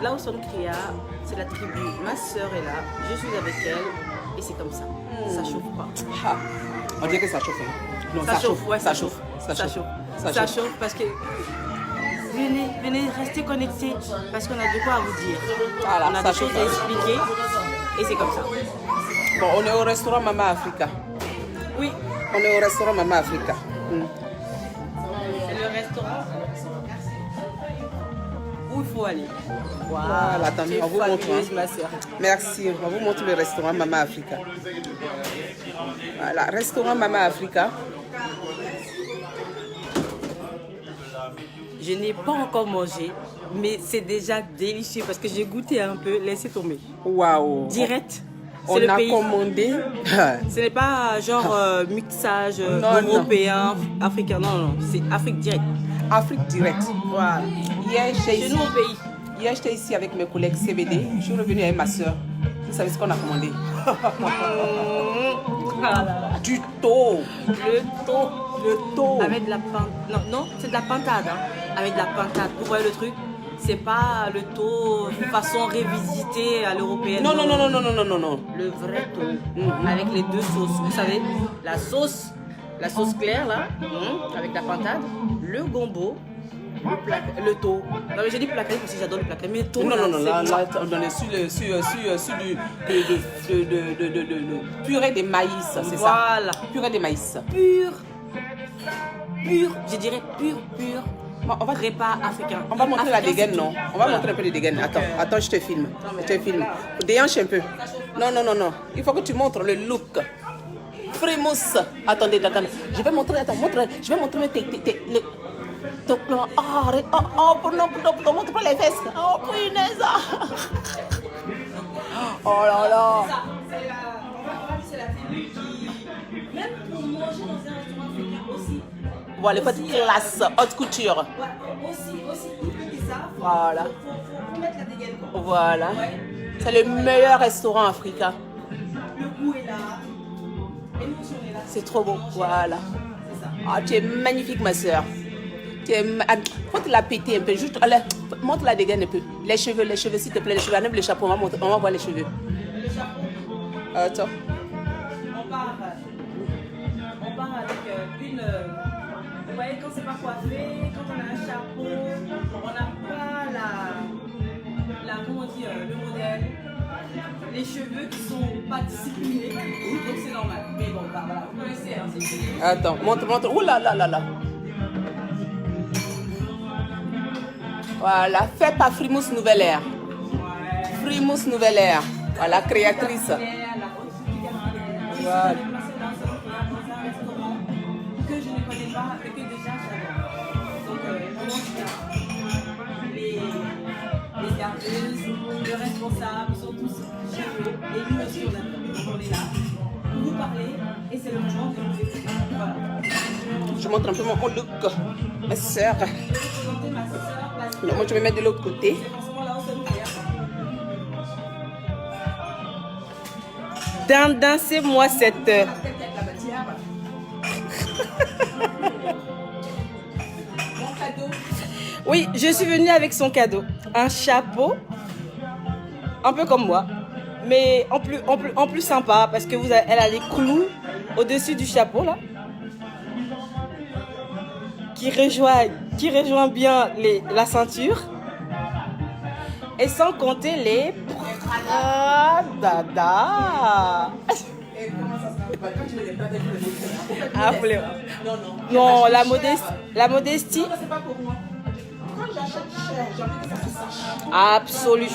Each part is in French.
Là où son cria, c'est la tribu. Ma soeur est là, je suis avec elle et c'est comme ça. Ça chauffe pas. Ah, on dirait que ça chauffe. Hein. Non, ça chauffe. Ouais, ça chauffe. Ça chauffe parce que venez rester connectés parce qu'on a de quoi à vous dire. Voilà, on a des choses à expliquer et c'est comme ça. Bon, on est au restaurant Mama Africa. Oui. On est au restaurant Mama Africa. C'est le restaurant où il faut aller. Voilà, attendez, on vous montre. Ma soeur. Merci, on vous montre le restaurant Mama Africa. Voilà, restaurant Mama Africa. Je n'ai pas encore mangé, mais c'est déjà délicieux parce que j'ai goûté un peu. Laissez tomber. Waouh. Direct. On le a pays. commandé. Ce n'est pas genre mixage européen, africain. Non, c'est Afrique directe. Afrique directe. Voilà. Hier, chez nous au pays. Hier, j'étais ici avec mes collègues CBD. Je suis revenue avec ma soeur. Vous savez ce qu'on a commandé? Du thon. Le thon. Avec de la pintade. Non, c'est de la pintade. Hein. Avec de la pintade. Vous voyez le truc? C'est pas le thon façon révisitée à l'européenne. Non. Le vrai thon. Avec les deux sauces. Vous savez, la sauce claire là, avec la pintade, le gombo, le thon. Non mais j'ai dit plaqué parce que j'adore le plaqué. Mais thon, non, là, on est sur du purée de maïs, c'est ça? Voilà. Purée de maïs. Pur, je dirais pur. Bon, on va repas africain. On va montrer la dégaine, non? On va montrer un peu de dégaine. Attends, je te filme. Déhanche un peu. Non. Il faut que tu montres le look. Frimousse. Attendez. Je vais montrer tes plans. Oh, montre pas les fesses. Oh, punaise. Oh là là. C'est la tribu qui, même pour manger dans un restaurant africain aussi. Voilà, les petites classes, haute couture. Ouais, aussi, ça. Voilà. Faut mettre la dégaine. Voilà. Ouais. C'est le meilleur restaurant africain. Le goût est là. L'émotion est là. C'est trop beau. Voilà. C'est ça. Ah, tu es magnifique, ma soeur. Faut te la péter un peu. Juste, allez, montre la dégaine un peu. Les cheveux, s'il te plaît. Les cheveux, enlève le chapeau. On va voir les cheveux. Le chapeau. Attends. On part avec une. Vous voyez, quand c'est pas coiffé, quand on a un chapeau, on n'a pas comment dire, le modèle, les cheveux qui sont pas disciplinés, donc c'est normal. Mais bon, voilà, vous connaissez, hein, c'est. Attends, montre. Ouh là. Voilà, fait par Frimousse Nouvelle Air. Frimousse Nouvelle Air. Voilà, créatrice. Voilà. Que je ne connais pas et que déjà j'adore. Donc, les serveuses, le responsable sont tous chez eux et nous aussi on adore. Donc on est là pour vous parler et c'est le moment de vous écouter. Voilà. Je montre un peu mon look. Ma soeur. Moi je vais mettre de l'autre côté. Dansez-moi cette. Oui, je suis venue avec son cadeau. Un chapeau, un peu comme moi, mais en plus sympa parce que elle a des clous au-dessus du chapeau là, qui rejoint bien la ceinture. Et sans compter les dada. Ah, non, la modestie. Non, c'est pas pour moi. Quand j'achète cher, j'ai envie que ça se sache. Absolu.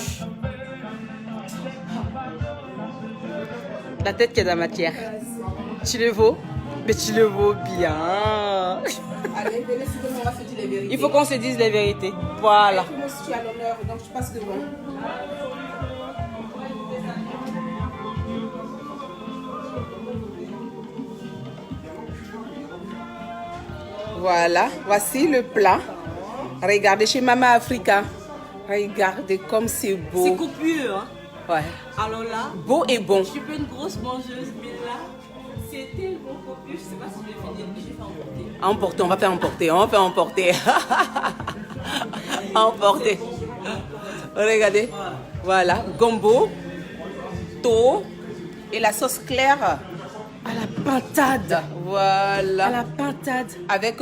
La tête qui est dans la matière. Tu le vaux, mais tu le vaux bien. Allez, venez, s'il vous plaît, on va se dire les vérités. Il faut qu'on se dise les vérités. Voilà. Moi, si tu as l'honneur, donc je passe devant. Voilà, voici le plat. Regardez chez Mama Africa. Regardez comme c'est beau. C'est coupure. Hein? Ouais. Alors là, beau et bon. Je suis pas une grosse mangeuse, mais là, c'est tellement copieux. Je sais pas si je vais finir, mais je vais faire emporter. Emporter, on va faire emporter. Emporter. Regardez. Voilà. Gombo, thon et la sauce claire. À la pintade. Voilà. À la pintade. Avec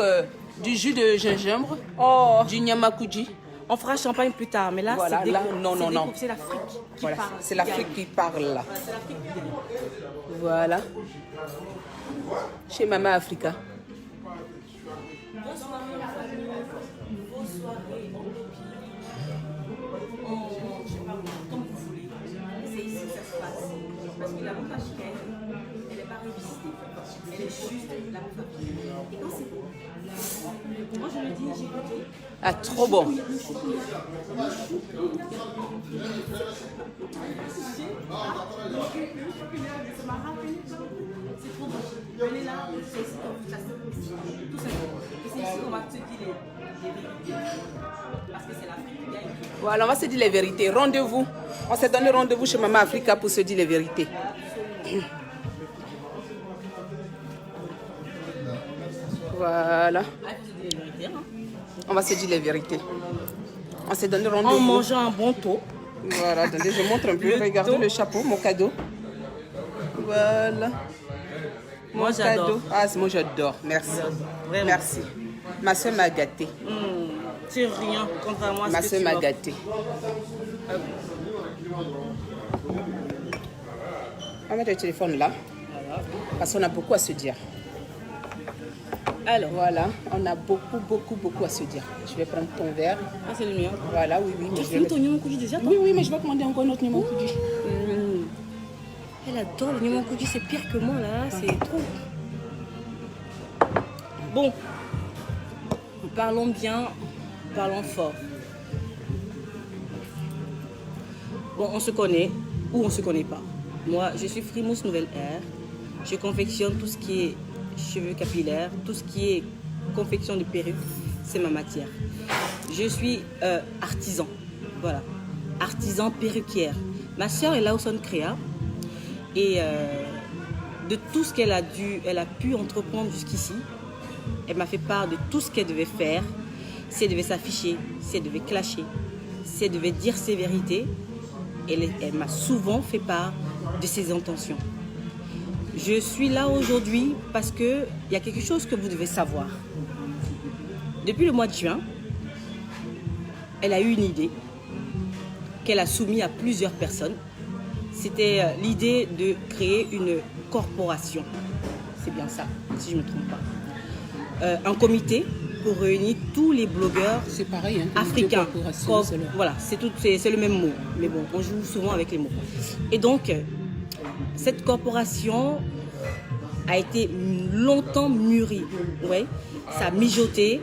du jus de gingembre, du nyamakuji. On fera champagne plus tard, mais là, Voilà, c'est là, non. C'est l'Afrique qui Voilà, parle. c'est l'Afrique qui parle là. C'est l'Afrique qui parle. Voilà. Chez Mama Africa. Bonsoir, vos soirées en copie. Je sais pas, comme vous voulez. C'est ici que ça se passe. Parce que la bouffe africaine, elle n'est pas revisitée. Elle est juste la bouffe africaine. Et quand c'est bon, moi je me dis, j'ai goûté. Ah, trop bon. C'est trop bon. Venez là, c'est ici qu'on vous chasse. Tout simplement. Et c'est ici qu'on va te dire les vérités. Parce que c'est l'Afrique qui gagne. Voilà, on va se dire les vérités. Rendez-vous. On s'est donné rendez-vous chez Mama Africa pour se dire les vérités. Voilà. Ah, il faut se dire les vérités, hein. On va se dire les vérités. On s'est donné rendez-vous. En mangeant un bon taux. Voilà, attendez, je montre un peu. Le Regardez dos. le chapeau, mon cadeau. Voilà. Moi, Mon j'adore. cadeau. Ah, moi j'adore. Merci. Vraiment. Merci. Ma soeur m'a gâté. C'est rien, contrairement à ce Ma que soeur tu m'a offres. gâté. On va mettre le téléphone là. Parce qu'on a beaucoup à se dire. Alors, Voilà, on a beaucoup à se dire. Je vais prendre ton verre. ah, c'est le mien. Voilà, oui. Mais Tu je vais finis ton Nyomankuji déjà, toi? Oui, mais je vais commander encore notre numéro. Elle adore le Nyomankuji, c'est pire que moi là, c'est trop. Bon, parlons bien, parlons fort. Bon, on se connaît ou on se connaît pas. Moi, je suis Frimousse Nouvelle Ère. Je confectionne tout ce qui est cheveux capillaires, tout ce qui est confection de perruques, c'est ma matière. Je suis artisan, voilà, artisan perruquière. Ma soeur est Lawson Créa et de tout ce elle a pu entreprendre jusqu'ici, elle m'a fait part de tout ce qu'elle devait faire, si elle devait s'afficher, si elle devait clasher, si elle devait dire ses vérités. Elle m'a souvent fait part de ses intentions. Je suis là aujourd'hui parce qu'il y a quelque chose que vous devez savoir. Depuis le mois de juin, elle a eu une idée qu'elle a soumise à plusieurs personnes. C'était l'idée de créer une corporation. C'est bien ça, si je ne me trompe pas. Un comité pour réunir tous les blogueurs C'est pareil, hein, africains. corporation, c'est le- Voilà, c'est le même mot. Mais bon, on joue souvent avec les mots. Et donc, cette corporation a été longtemps mûrie. Ouais, ça a mijoté.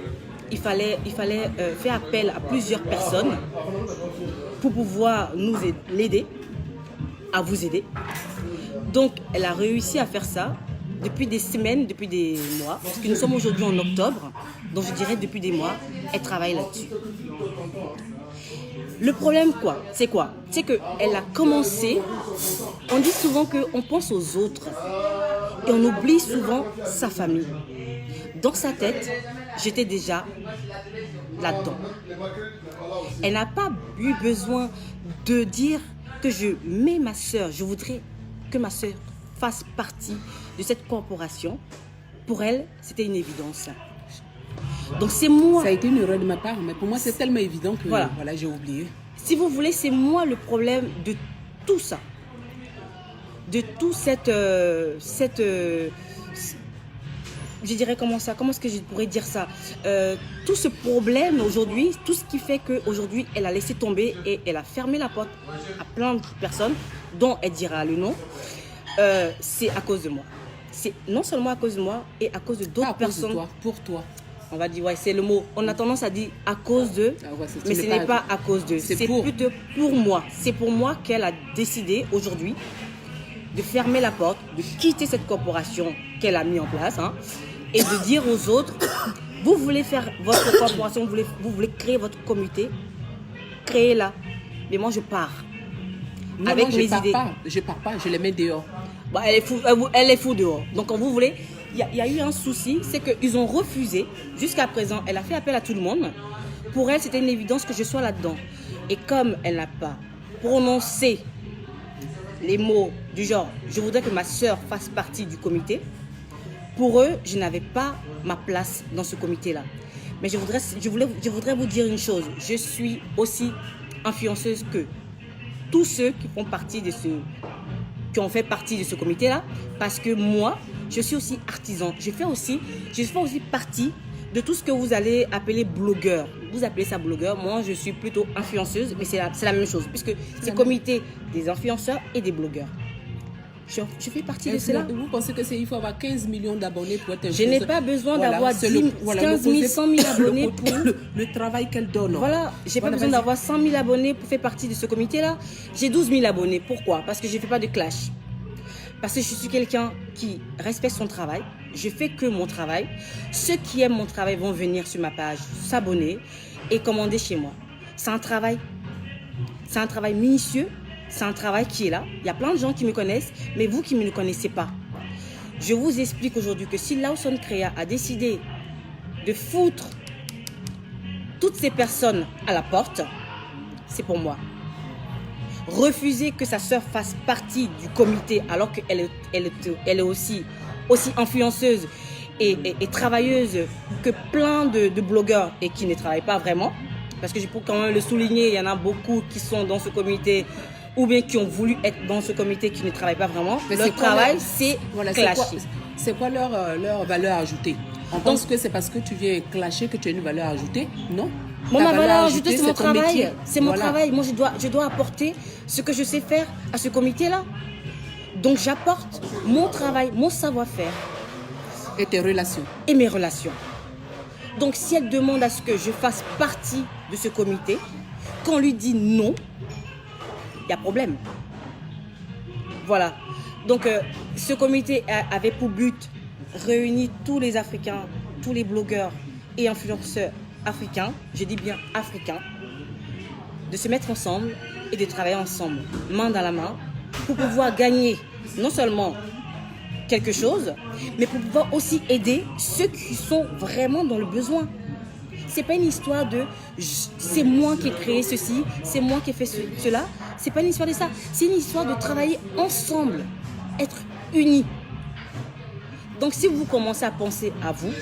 Il fallait faire appel à plusieurs personnes pour pouvoir l'aider, à vous aider. Donc, elle a réussi à faire ça depuis des semaines, depuis des mois, parce que nous sommes aujourd'hui en octobre, donc je dirais depuis des mois, elle travaille là-dessus. Le problème, c'est quoi? C'est qu'elle a commencé, on dit souvent qu'on pense aux autres et on oublie souvent sa famille. Dans sa tête, j'étais déjà là-dedans. Elle n'a pas eu besoin de dire que je mets ma soeur, je voudrais que ma soeur fasse partie de cette corporation. Pour elle, c'était une évidence. Donc c'est moi. Ça a été une erreur de ma part, mais pour moi c'est tellement évident que Voilà. j'ai oublié. Si vous voulez, c'est moi le problème de tout ça. De tout je dirais comment est-ce que je pourrais dire ça, tout ce problème aujourd'hui, tout ce qui fait qu'aujourd'hui elle a laissé tomber et elle a fermé la porte à plein de personnes dont elle dira le nom, c'est à cause de moi. C'est non seulement à cause de moi et à cause de d'autres personnes. Pour toi. On va dire, ouais, c'est le mot. On a tendance à dire à cause de, Ah ouais, mais ce n'est pas à cause de. C'est plutôt pour moi. C'est pour moi qu'elle a décidé aujourd'hui de fermer la porte, de quitter cette corporation qu'elle a mis en place, hein, et de dire aux autres, vous voulez faire votre corporation, vous voulez créer votre comité, créez-la. Mais moi, je pars. Non, avec non, mes idées. Je pars pas, je les mets dehors. Bah, elle est fou dehors. Donc, quand vous voulez, il y a eu un souci, c'est qu'ils ont refusé. Jusqu'à présent, elle a fait appel à tout le monde. Pour elle, c'était une évidence que je sois là-dedans. Et comme elle n'a pas prononcé les mots du genre « je voudrais que ma sœur fasse partie du comité », pour eux, je n'avais pas ma place dans ce comité-là. Mais je voudrais vous dire une chose. Je suis aussi influenceuse que tous ceux qui font partie de qui ont fait partie de ce comité-là, parce que moi, je suis aussi artisan. Je fais aussi partie de tout ce que vous allez appeler blogueur. Vous appelez ça blogueur, moi je suis plutôt influenceuse, mais c'est la même chose, puisque c'est le comité des influenceurs et des blogueurs. Je fais partie de cela. Vous pensez qu'il faut avoir 15 millions d'abonnés pour être influenceuse? Je n'ai pas besoin d'avoir 15 000, 100 000 abonnés pour... Le travail qu'elle donne. Voilà, je n'ai pas besoin d'avoir 100 000 abonnés pour faire partie de ce comité-là. J'ai 12 000 abonnés. Pourquoi? Parce que je ne fais pas de clash. Parce que je suis quelqu'un qui respecte son travail. Je fais que mon travail. Ceux qui aiment mon travail vont venir sur ma page, s'abonner et commander chez moi. C'est un travail minutieux. C'est un travail qui est là. Il y a plein de gens qui me connaissent, mais vous qui ne me connaissez pas. Je vous explique aujourd'hui que si Lawson Crea a décidé de foutre toutes ces personnes à la porte, c'est pour moi. Refuser que sa sœur fasse partie du comité alors qu'elle est aussi influenceuse et travailleuse que plein de blogueurs et qui ne travaillent pas vraiment. Parce que je peux quand même le souligner, il y en a beaucoup qui sont dans ce comité ou bien qui ont voulu être dans ce comité qui ne travaillent pas vraiment. Mais leur travail, c'est clasher. C'est quoi leur valeur ajoutée? On pense que c'est parce que tu viens clasher que tu as une valeur ajoutée? Non. Moi, ma valeur ajoutée, c'est mon travail. C'est mon travail. Moi, je dois apporter ce que je sais faire à ce comité-là. Donc, j'apporte mon travail, mon savoir-faire. Et tes relations. Et mes relations. Donc, si elle demande à ce que je fasse partie de ce comité, qu'on lui dit non, il y a problème. Voilà. Donc, ce comité avait pour but réunir tous les Africains, tous les blogueurs et influenceurs africains, je dis bien africains, de se mettre ensemble et de travailler ensemble, main dans la main, pour pouvoir gagner non seulement quelque chose, mais pour pouvoir aussi aider ceux qui sont vraiment dans le besoin. C'est pas une histoire de c'est moi qui ai créé ceci, c'est moi qui ai fait cela. C'est pas une histoire de ça. C'est une histoire de travailler ensemble, être unis. Donc si vous commencez à penser à vous,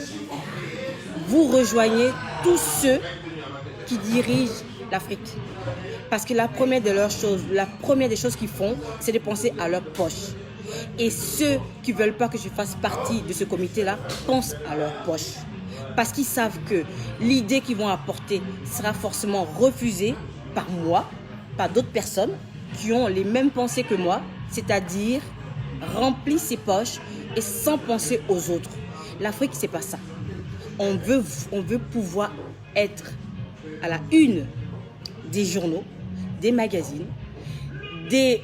vous rejoignez tous ceux qui dirigent l'Afrique. Parce que la première des choses qu'ils font, c'est de penser à leur poche. Et ceux qui ne veulent pas que je fasse partie de ce comité-là pensent à leur poche. Parce qu'ils savent que l'idée qu'ils vont apporter sera forcément refusée par moi, par d'autres personnes qui ont les mêmes pensées que moi, c'est-à-dire remplir ses poches et sans penser aux autres. L'Afrique, c'est pas ça. On veut pouvoir être à la une des journaux, des magazines, des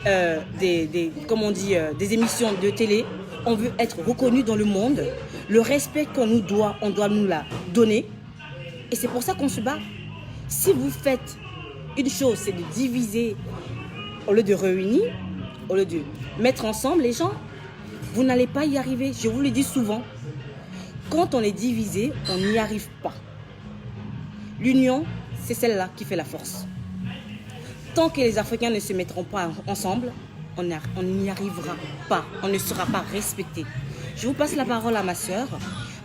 émissions de télé. On veut être reconnu dans le monde. Le respect qu'on nous doit, on doit nous la donner. Et c'est pour ça qu'on se bat. Si vous faites une chose, c'est de diviser au lieu de réunir, au lieu de mettre ensemble les gens, vous n'allez pas y arriver. Je vous le dis souvent. Quand on est divisé, on n'y arrive pas. L'union, c'est celle-là qui fait la force. Tant que les Africains ne se mettront pas ensemble, on n'y arrivera pas. On ne sera pas respecté. Je vous passe la parole à ma sœur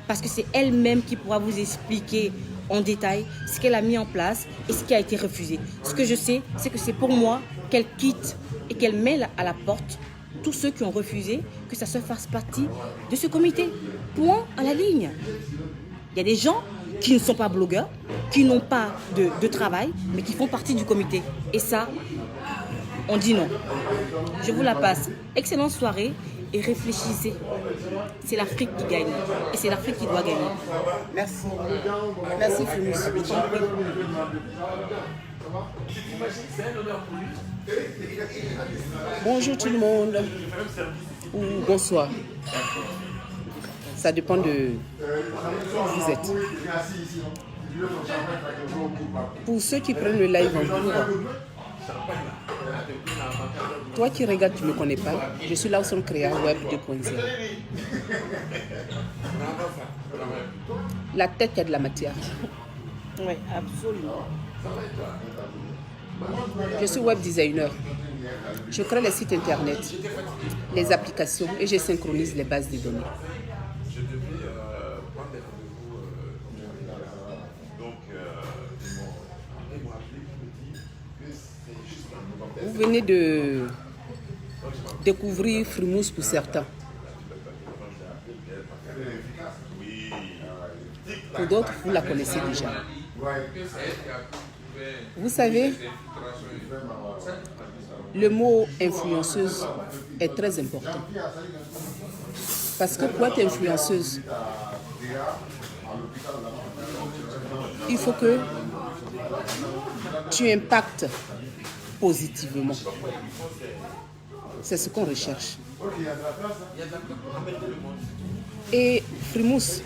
parce que c'est elle-même qui pourra vous expliquer en détail ce qu'elle a mis en place et ce qui a été refusé. Ce que je sais, c'est que c'est pour moi qu'elle quitte et qu'elle met à la porte tous ceux qui ont refusé que ça se fasse partie de ce comité. Point à la ligne. Il y a des gens qui ne sont pas blogueurs, qui n'ont pas de travail, mais qui font partie du comité. Et ça, on dit non. Je vous la passe. Excellente soirée et réfléchissez. C'est l'Afrique qui gagne et c'est l'Afrique qui doit gagner. Merci. Merci, Frémousse. Bonjour tout le monde. Ou bonsoir. Ça dépend de où vous êtes. Pour ceux qui prennent le live en cours, toi qui regardes, tu ne me connais pas. Je suis Lawson Crea Web 2.0. La tête, il y a de la matière. Oui, absolument. Je suis web designer. Je crée les sites internet, les applications et je synchronise les bases de données. Je devais prendre des rendez-vous. Donc, ils m'ont appelé pour me dire que c'est juste un Vous venez de découvrir Frimousse pour certains. Pour d'autres, vous la connaissez déjà. Vous savez, le mot influenceuse est très important. Parce que pour être influenceuse, il faut que tu impactes positivement. C'est ce qu'on recherche. Et Frimousse,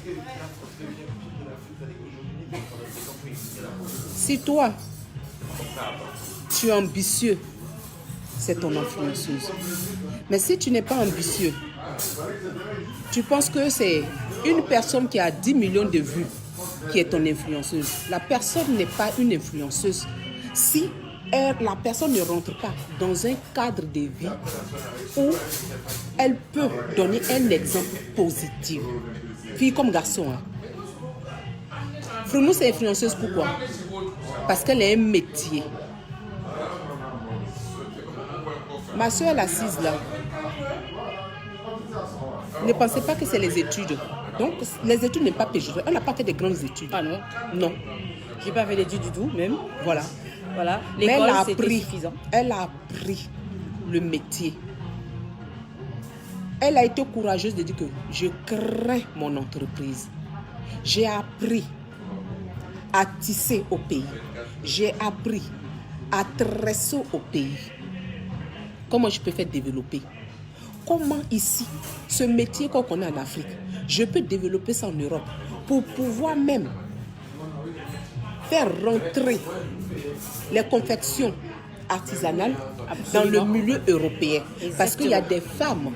si toi, tu es ambitieux, c'est ton influenceuse. Mais si tu n'es pas ambitieux, tu penses que c'est une personne qui a 10 millions de vues qui est ton influenceuse. La personne n'est pas une influenceuse si la personne ne rentre pas dans un cadre de vie où elle peut donner un exemple positif. Fille comme garçon. Hein. Frimousse est influenceuse pourquoi? Parce qu'elle a un métier. Ma soeur, elle est assise là. Ne pensez pas que c'est les études. Donc, les études n'est pas péjoratif. Elle n'a pas fait de grandes études. Ah non? Non. J'ai pas fait d'études du tout, même. Voilà. Voilà. Mais elle L'école, a c'était appris. suffisant. Elle a appris le métier. Elle a été courageuse de dire que je crée mon entreprise. J'ai appris à tisser au pays. J'ai appris à tresser au pays. Comment je peux faire développer? Comment ici, ce métier qu'on connaît en Afrique, je peux développer ça en Europe pour pouvoir même faire rentrer les confections artisanales dans le milieu européen. Exactement. Parce qu'il y a des femmes,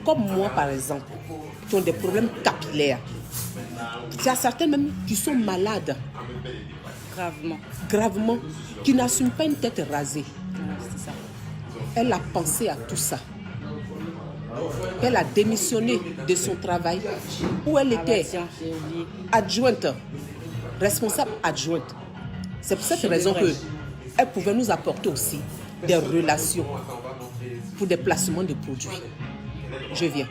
comme moi par exemple, qui ont des problèmes capillaires. Il y a certaines même qui sont malades Gravement. gravement, qui n'assument pas une tête rasée. Voilà, c'est ça. Elle a pensé à tout ça. Elle a démissionné de son travail où elle Ah bah était tiens, j'ai oublié. adjointe, responsable adjointe. C'est pour cette Je raison devrais. qu'elle pouvait nous apporter aussi des relations pour des placements de produits. Je viens.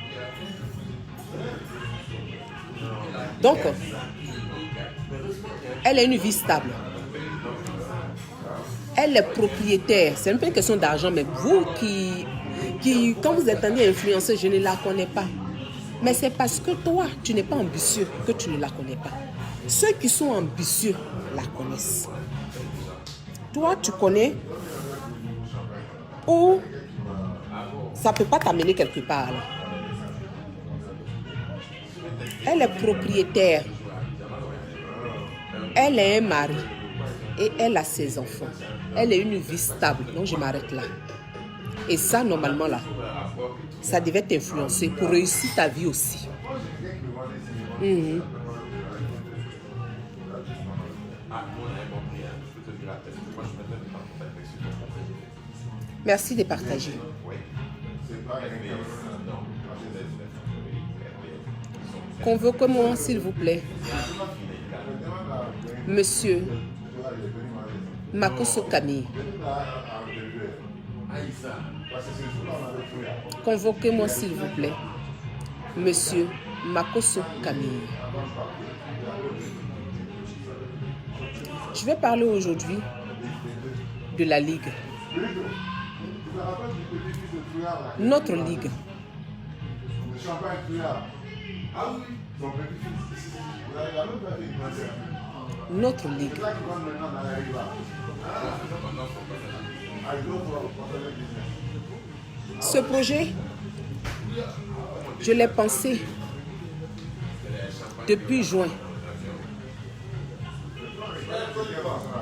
Donc, elle a une vie stable. Elle est propriétaire. C'est un peu une question d'argent, mais vous qui, quand vous entendez influenceuse, je ne la connais pas. Mais c'est parce que toi, tu n'es pas ambitieux que tu ne la connais pas. Ceux qui sont ambitieux la connaissent. Toi, tu connais où ça ne peut pas t'amener quelque part. Là. Elle est propriétaire. Elle a un mari et elle a ses enfants. Elle a une vie stable. Donc, je m'arrête là. Et ça, normalement, là, ça devait t'influencer pour réussir ta vie aussi. Mhm. Merci de partager. Convoquez-moi, s'il vous plaît, Monsieur Makoso Camille. Convoquez-moi, s'il vous plaît, Monsieur Makoso Camille. Je vais parler aujourd'hui de la Ligue. Notre Ligue. Notre Ligue. Ce projet, je l'ai pensé depuis juin.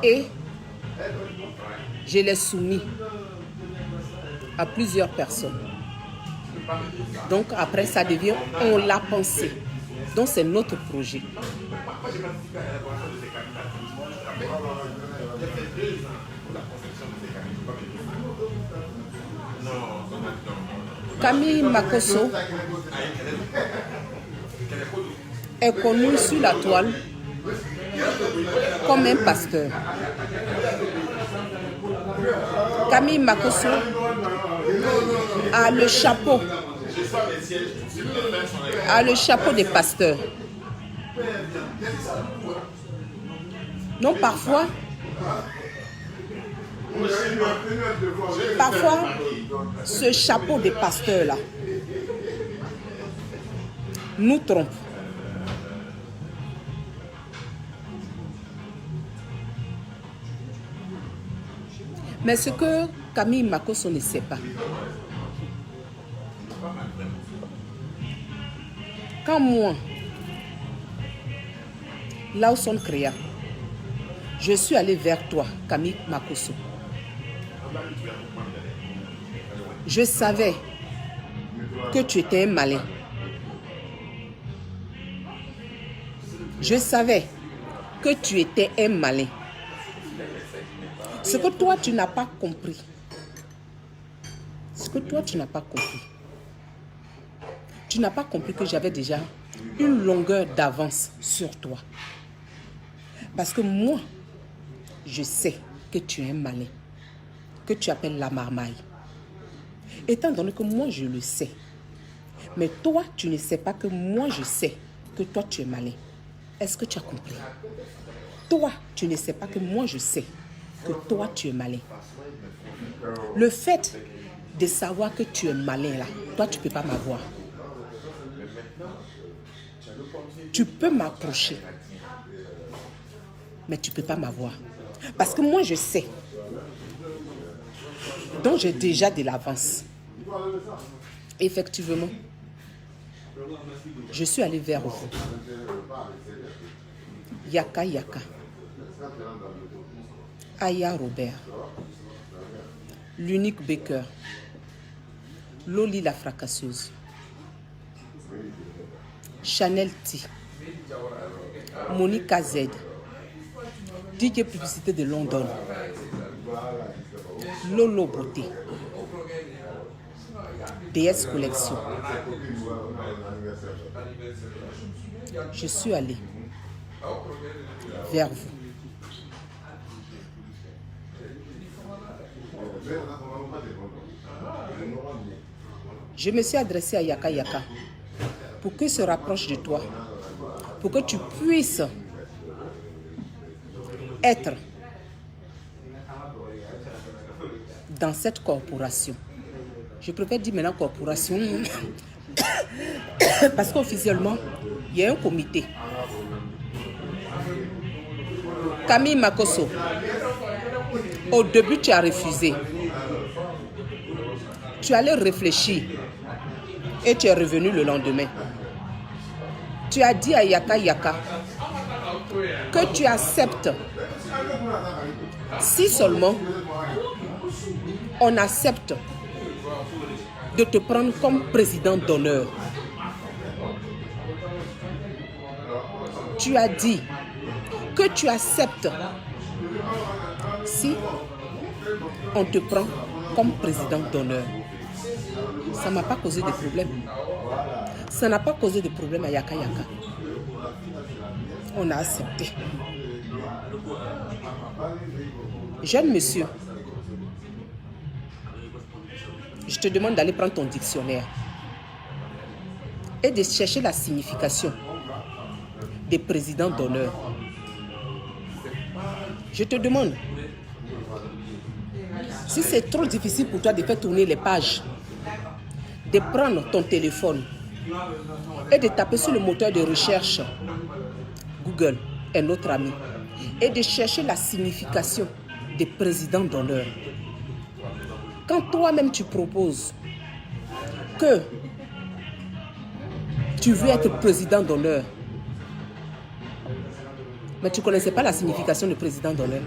Et je l'ai soumis à plusieurs personnes. Donc après, ça devient, on l'a pensé. Donc c'est notre projet. j'ai participé à l'élaboration de ces candidatures. Je me rappelle. Il y a fait 2 ans pour la conception de ces candidatures. Non. Camille Makosso est connu sur la toile comme un pasteur. Camille Makosso a le chapeau des pasteurs. Non, parfois, ce chapeau des pasteurs-là nous trompe. Mais ce que Camille Makosso ne sait pas, quand moi, Lawson Créa, je suis allé vers toi, Camille Makosso, je savais que tu étais un malin. Je savais que tu étais un malin. Ce que toi, tu n'as pas compris. Tu n'as pas compris que j'avais déjà une longueur d'avance sur toi. Parce que moi, je sais que tu es un malin, que tu appelles la marmaille. Étant donné que moi, je le sais. Mais toi, tu ne sais pas que moi, je sais que toi, tu es malin. Est-ce que tu as compris? Toi, tu ne sais pas que moi, je sais que toi, tu es malin. Le fait de savoir que tu es malin, là, toi, tu ne peux pas m'avoir. Tu peux m'approcher, mais tu ne peux pas m'avoir. Parce que moi, je sais. Donc, j'ai déjà de l'avance. Effectivement, je suis allée vers vous. Yaka Yaka. Aya Robert. L'unique Baker. Loli la fracasseuse. Chanel T. Monica Z. DJ Publicité de London. Lolo Beauté. DS Collection. Je suis allée vers vous. Je me suis adressée à Yaka Yaka pour qu'il se rapproche de toi, pour que tu puisses être dans cette corporation. Je préfère dire maintenant corporation parce qu'officiellement, il y a un comité. Camille Makosso, au début, tu as refusé. Tu allais réfléchir et tu es revenu le lendemain. Tu as dit à Yaka Yaka que tu acceptes si seulement on accepte de te prendre comme président d'honneur. Tu as dit que tu acceptes si on te prend comme président d'honneur. Ça ne m'a pas causé de problème. Ça n'a pas causé de problème à Yaka Yaka. On a accepté. Jeune monsieur, je te demande d'aller prendre ton dictionnaire et de chercher la signification des présidents d'honneur. Je te demande, si c'est trop difficile pour toi de faire tourner les pages, de prendre ton téléphone et de taper sur le moteur de recherche Google est notre ami et de chercher la signification des présidents d'honneur. Quand toi-même tu proposes que tu veux être président d'honneur, mais tu ne connaissais pas la signification de président d'honneur.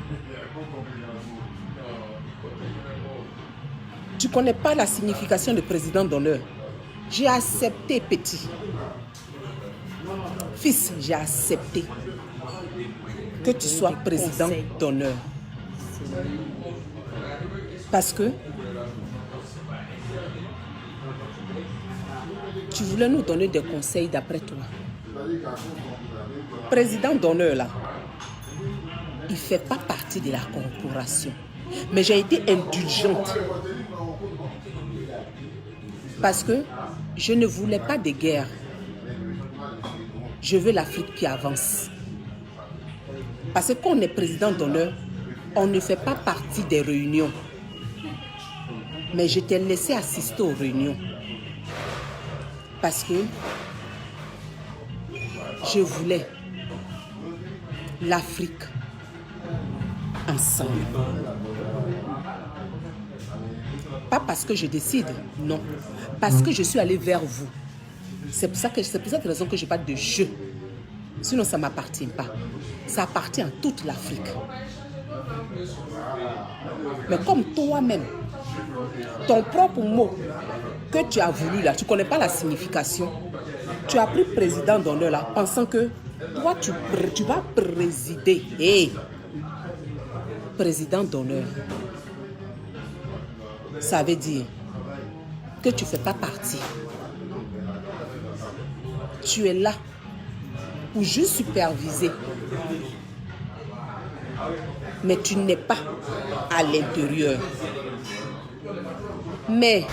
Tu ne connais pas la signification de président d'honneur. J'ai accepté, petit. Fils, j'ai accepté. que tu sois président d'honneur. Parce que tu voulais nous donner des conseils d'après toi. Président d'honneur, là, il ne fait pas partie de la corporation. Mais j'ai été indulgente. Parce que je ne voulais pas de guerre. Je veux l'Afrique qui avance. Parce que quand on est président d'honneur, on ne fait pas partie des réunions. Mais je t'ai laissé assister aux réunions. Parce que je voulais l'Afrique ensemble. Pas parce que je décide, non. Parce que je suis allée vers vous. C'est pour cette raison que je parle de je. Sinon, ça ne m'appartient pas. Ça appartient à toute l'Afrique. Mais comme toi-même, ton propre mot que tu as voulu là, tu ne connais pas la signification. Tu as pris président d'honneur là, pensant que toi, tu vas présider. Hey, président d'honneur, ça veut dire que tu ne fais pas partie. Tu es là pour juste superviser. Mais tu n'es pas à l'intérieur. Mais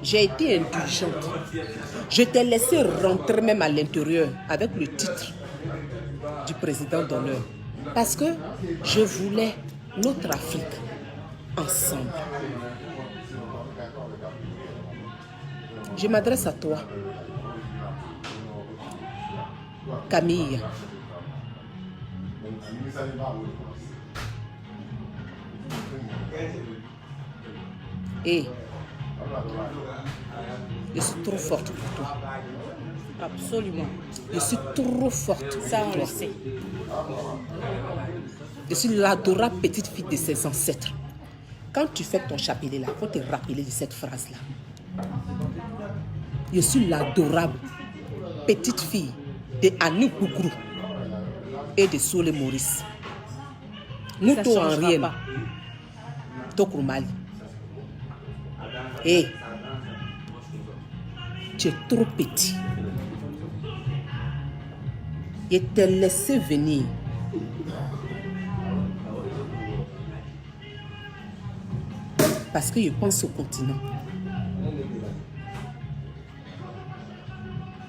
j'ai été indulgente. Je t'ai laissé rentrer même à l'intérieur avec le titre du président d'honneur. Parce que je voulais notre Afrique ensemble. Je m'adresse à toi, Camille. Et je suis trop forte pour toi. Absolument. Je suis trop forte pour Ça, on toi. le sait. Je suis l'adorable petite fille de ses ancêtres. Quand tu fais ton chapelet là, il faut te rappeler de cette phrase-là. Je suis l'adorable petite fille de Annie Koukourou et de Solé Maurice. Nous Ça tous en changera rien. pas. Tokoumali. Et tu es trop petit. Je t'ai laissé venir. Parce que je pense au continent.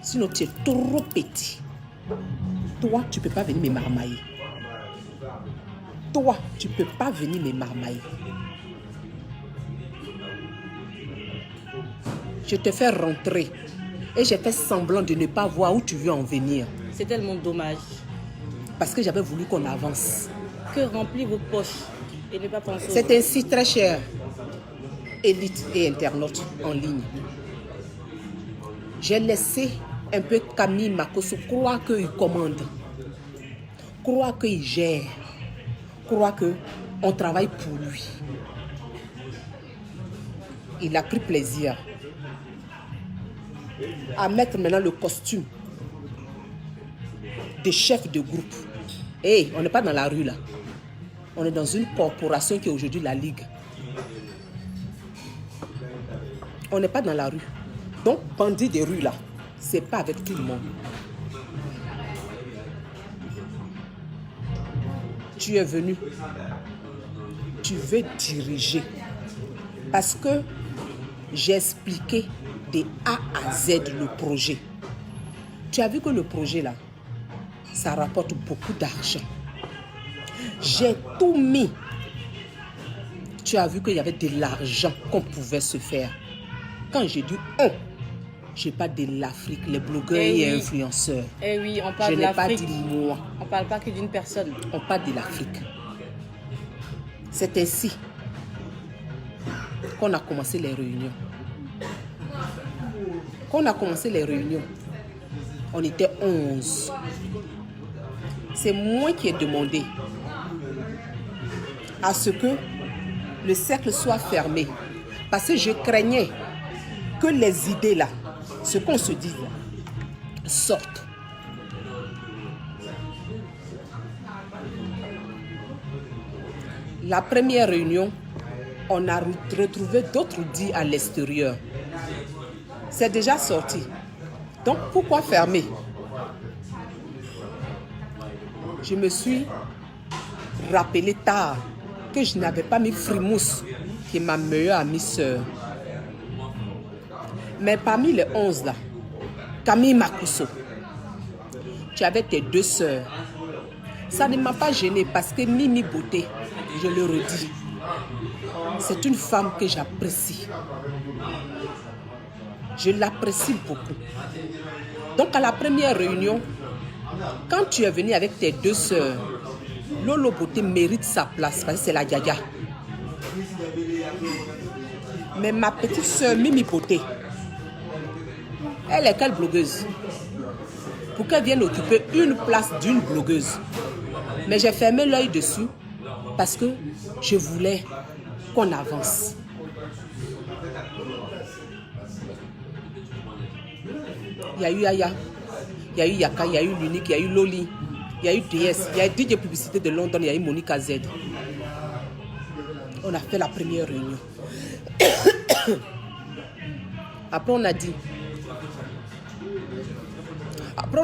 Sinon, tu es trop petit. Toi, tu ne peux pas venir me marmailler. Toi, tu ne peux pas venir me marmailler. Je te fais rentrer. Et j'ai fait semblant de ne pas voir où tu veux en venir. C'est tellement dommage. Parce que j'avais voulu qu'on avance. Que remplir vos poches et ne pas penser aux C'est autres. ainsi très cher. Élite et internautes en ligne. J'ai laissé un peu Camille Makosso croire qu'il commande. Croire qu'il gère. Croire qu'on travaille pour lui. Il a pris plaisir à mettre maintenant le costume de chef de groupe. Et on n'est pas dans la rue là. On est dans une corporation qui est aujourd'hui la Ligue. On n'est pas dans la rue. Donc, bandit des rues là, c'est pas avec tout le monde. Tu es venu. Tu veux diriger. Parce que j'ai expliqué de A à Z le projet. Tu as vu que le projet là, ça rapporte beaucoup d'argent. J'ai tout mis. Tu as vu qu'il y avait de l'argent qu'on pouvait se faire. Quand j'ai dit on, je parle de l'Afrique, les blogueurs et oui. influenceurs. Eh oui, on parle Je de n'ai pas l'Afrique. dit moi. On parle pas que d'une personne. On parle de l'Afrique. C'est ainsi qu'on a commencé les réunions. Quand on a commencé les réunions, on était 11. C'est moi qui ai demandé à ce que le cercle soit fermé. Parce que je craignais que les idées là, ce qu'on se dit là, sortent. La première réunion, on a retrouvé d'autres dits à l'extérieur. C'est déjà sorti. Donc, pourquoi fermer? Je me suis rappelé tard que je n'avais pas mis Frimousse, qui est ma meilleure amie sœur. Mais parmi les 11 là, Camille Makuso, tu avais tes 2 sœurs. Ça ne m'a pas gênée parce que Mimi Beauté, je le redis, c'est une femme que j'apprécie. Je l'apprécie beaucoup. Donc à la première réunion, quand tu es venu avec tes 2 sœurs, Lolo Beauté mérite sa place parce que c'est la Yaya. Mais ma petite sœur Mimi Beauté, elle est quelle blogueuse? Pour qu'elle vienne occuper une place d'une blogueuse. Mais j'ai fermé l'œil dessus parce que je voulais qu'on avance. Il y a eu Yaya, il y a eu Yaka, il y a eu L'Unique, il y a eu Loli, il y a eu DS, il y a eu DJ Publicité de London, il y a eu Monica Z. On a fait la première réunion. Après on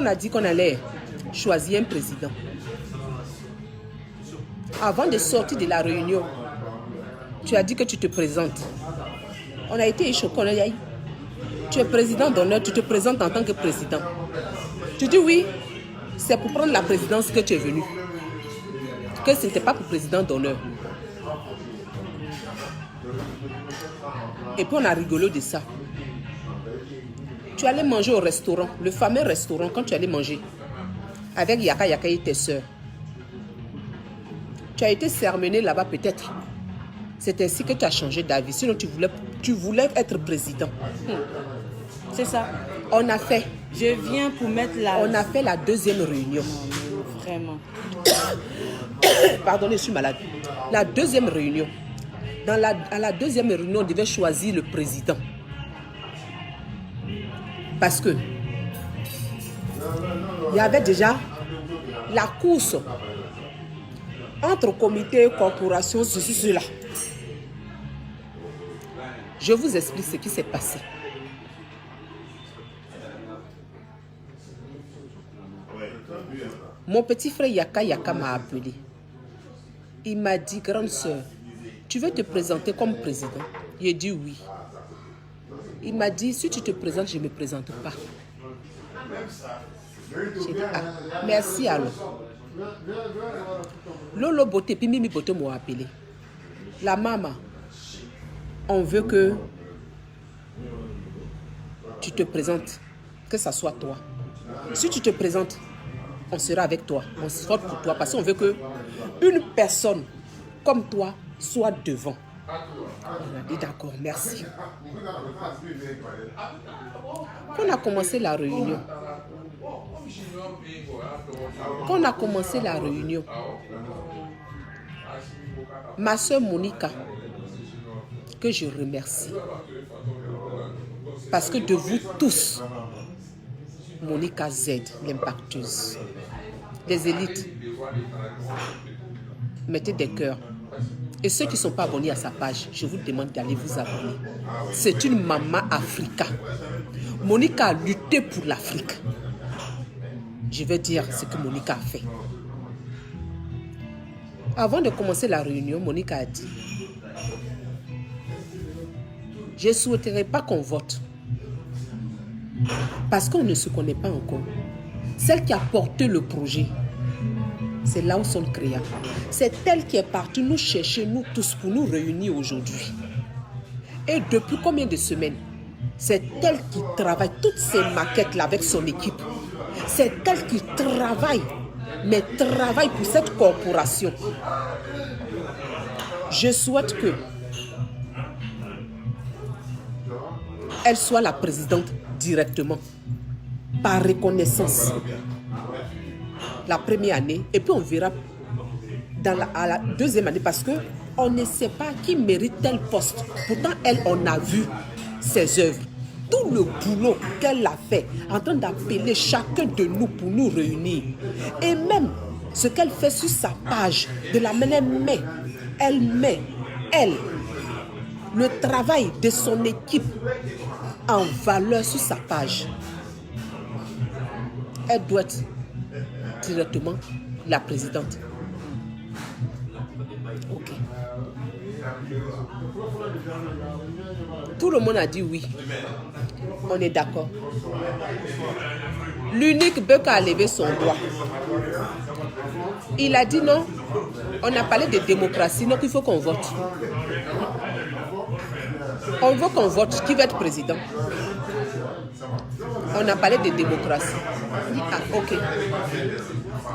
a dit qu'on allait choisir un président. Avant de sortir de la réunion, tu as dit que tu te présentes. On a été choqués. Tu es président d'honneur, tu te présentes en tant que président. Tu dis oui, c'est pour prendre la présidence que tu es venu. Que ce n'était pas pour président d'honneur. Et puis on a rigolé de ça. Tu allais manger au restaurant, le fameux restaurant, quand tu allais manger, avec Yaka et tes soeurs. Tu as été sermonné là-bas peut-être. C'est ainsi que tu as changé d'avis. Sinon, tu voulais être président. C'est ça. On a fait. Je viens pour mettre la... On a fait la deuxième réunion. Non, vraiment. Pardonnez, je suis malade. La deuxième réunion. À la deuxième réunion, on devait choisir le président. Parce que il y avait déjà la course entre comités, corporations, ceci, cela. Je vous explique ce qui s'est passé. Mon petit frère Yaka m'a appelé. Il m'a dit, grande soeur, tu veux te présenter comme président? J'ai dit oui. Il m'a dit, si tu te présentes, je ne me présente pas. J'ai dit, ah, merci alors. Lolo Beauté, puis Mimi Beauté m'ont appelé. La maman, on veut que tu te présentes, que ça soit toi. Si tu te présentes, on sera avec toi, on sera pour toi, parce qu'on veut que une personne comme toi soit devant. On a dit d'accord, merci. Quand on a commencé la réunion, ma soeur Monica, que je remercie, parce que de vous tous, Monica Z, l'impacteuse, les élites, mettez des cœurs. Et ceux qui ne sont pas abonnés à sa page, je vous demande d'aller vous abonner. C'est une maman africaine. Monica a lutté pour l'Afrique. Je vais dire ce que Monica a fait. Avant de commencer la réunion, Monica a dit, je ne souhaiterais pas qu'on vote. Parce qu'on ne se connaît pas encore. Celle qui a porté le projet, c'est là où sont créés. C'est elle qui est partie nous chercher, nous tous, pour nous réunir aujourd'hui. Et depuis combien de semaines? C'est elle qui travaille toutes ces maquettes-là avec son équipe. C'est elle qui travaille, mais travaille pour cette corporation. Je souhaite que elle soit la présidente directement, par reconnaissance. La première année, et puis on verra à la deuxième année, parce qu'on ne sait pas qui mérite tel poste. Pourtant, elle, on a vu ses œuvres, tout le boulot qu'elle a fait, en train d'appeler chacun de nous pour nous réunir. Et même ce qu'elle fait sur sa page, de la même main, elle met, le travail de son équipe en valeur sur sa page, elle doit être directement la présidente. Ok. Tout le monde a dit oui. On est d'accord. L'unique bœuf a levé son doigt. Il a dit non. On a parlé de démocratie, donc il faut qu'on vote. On veut qu'on vote. Qui va être président? On a parlé de démocratie. Ah, ok.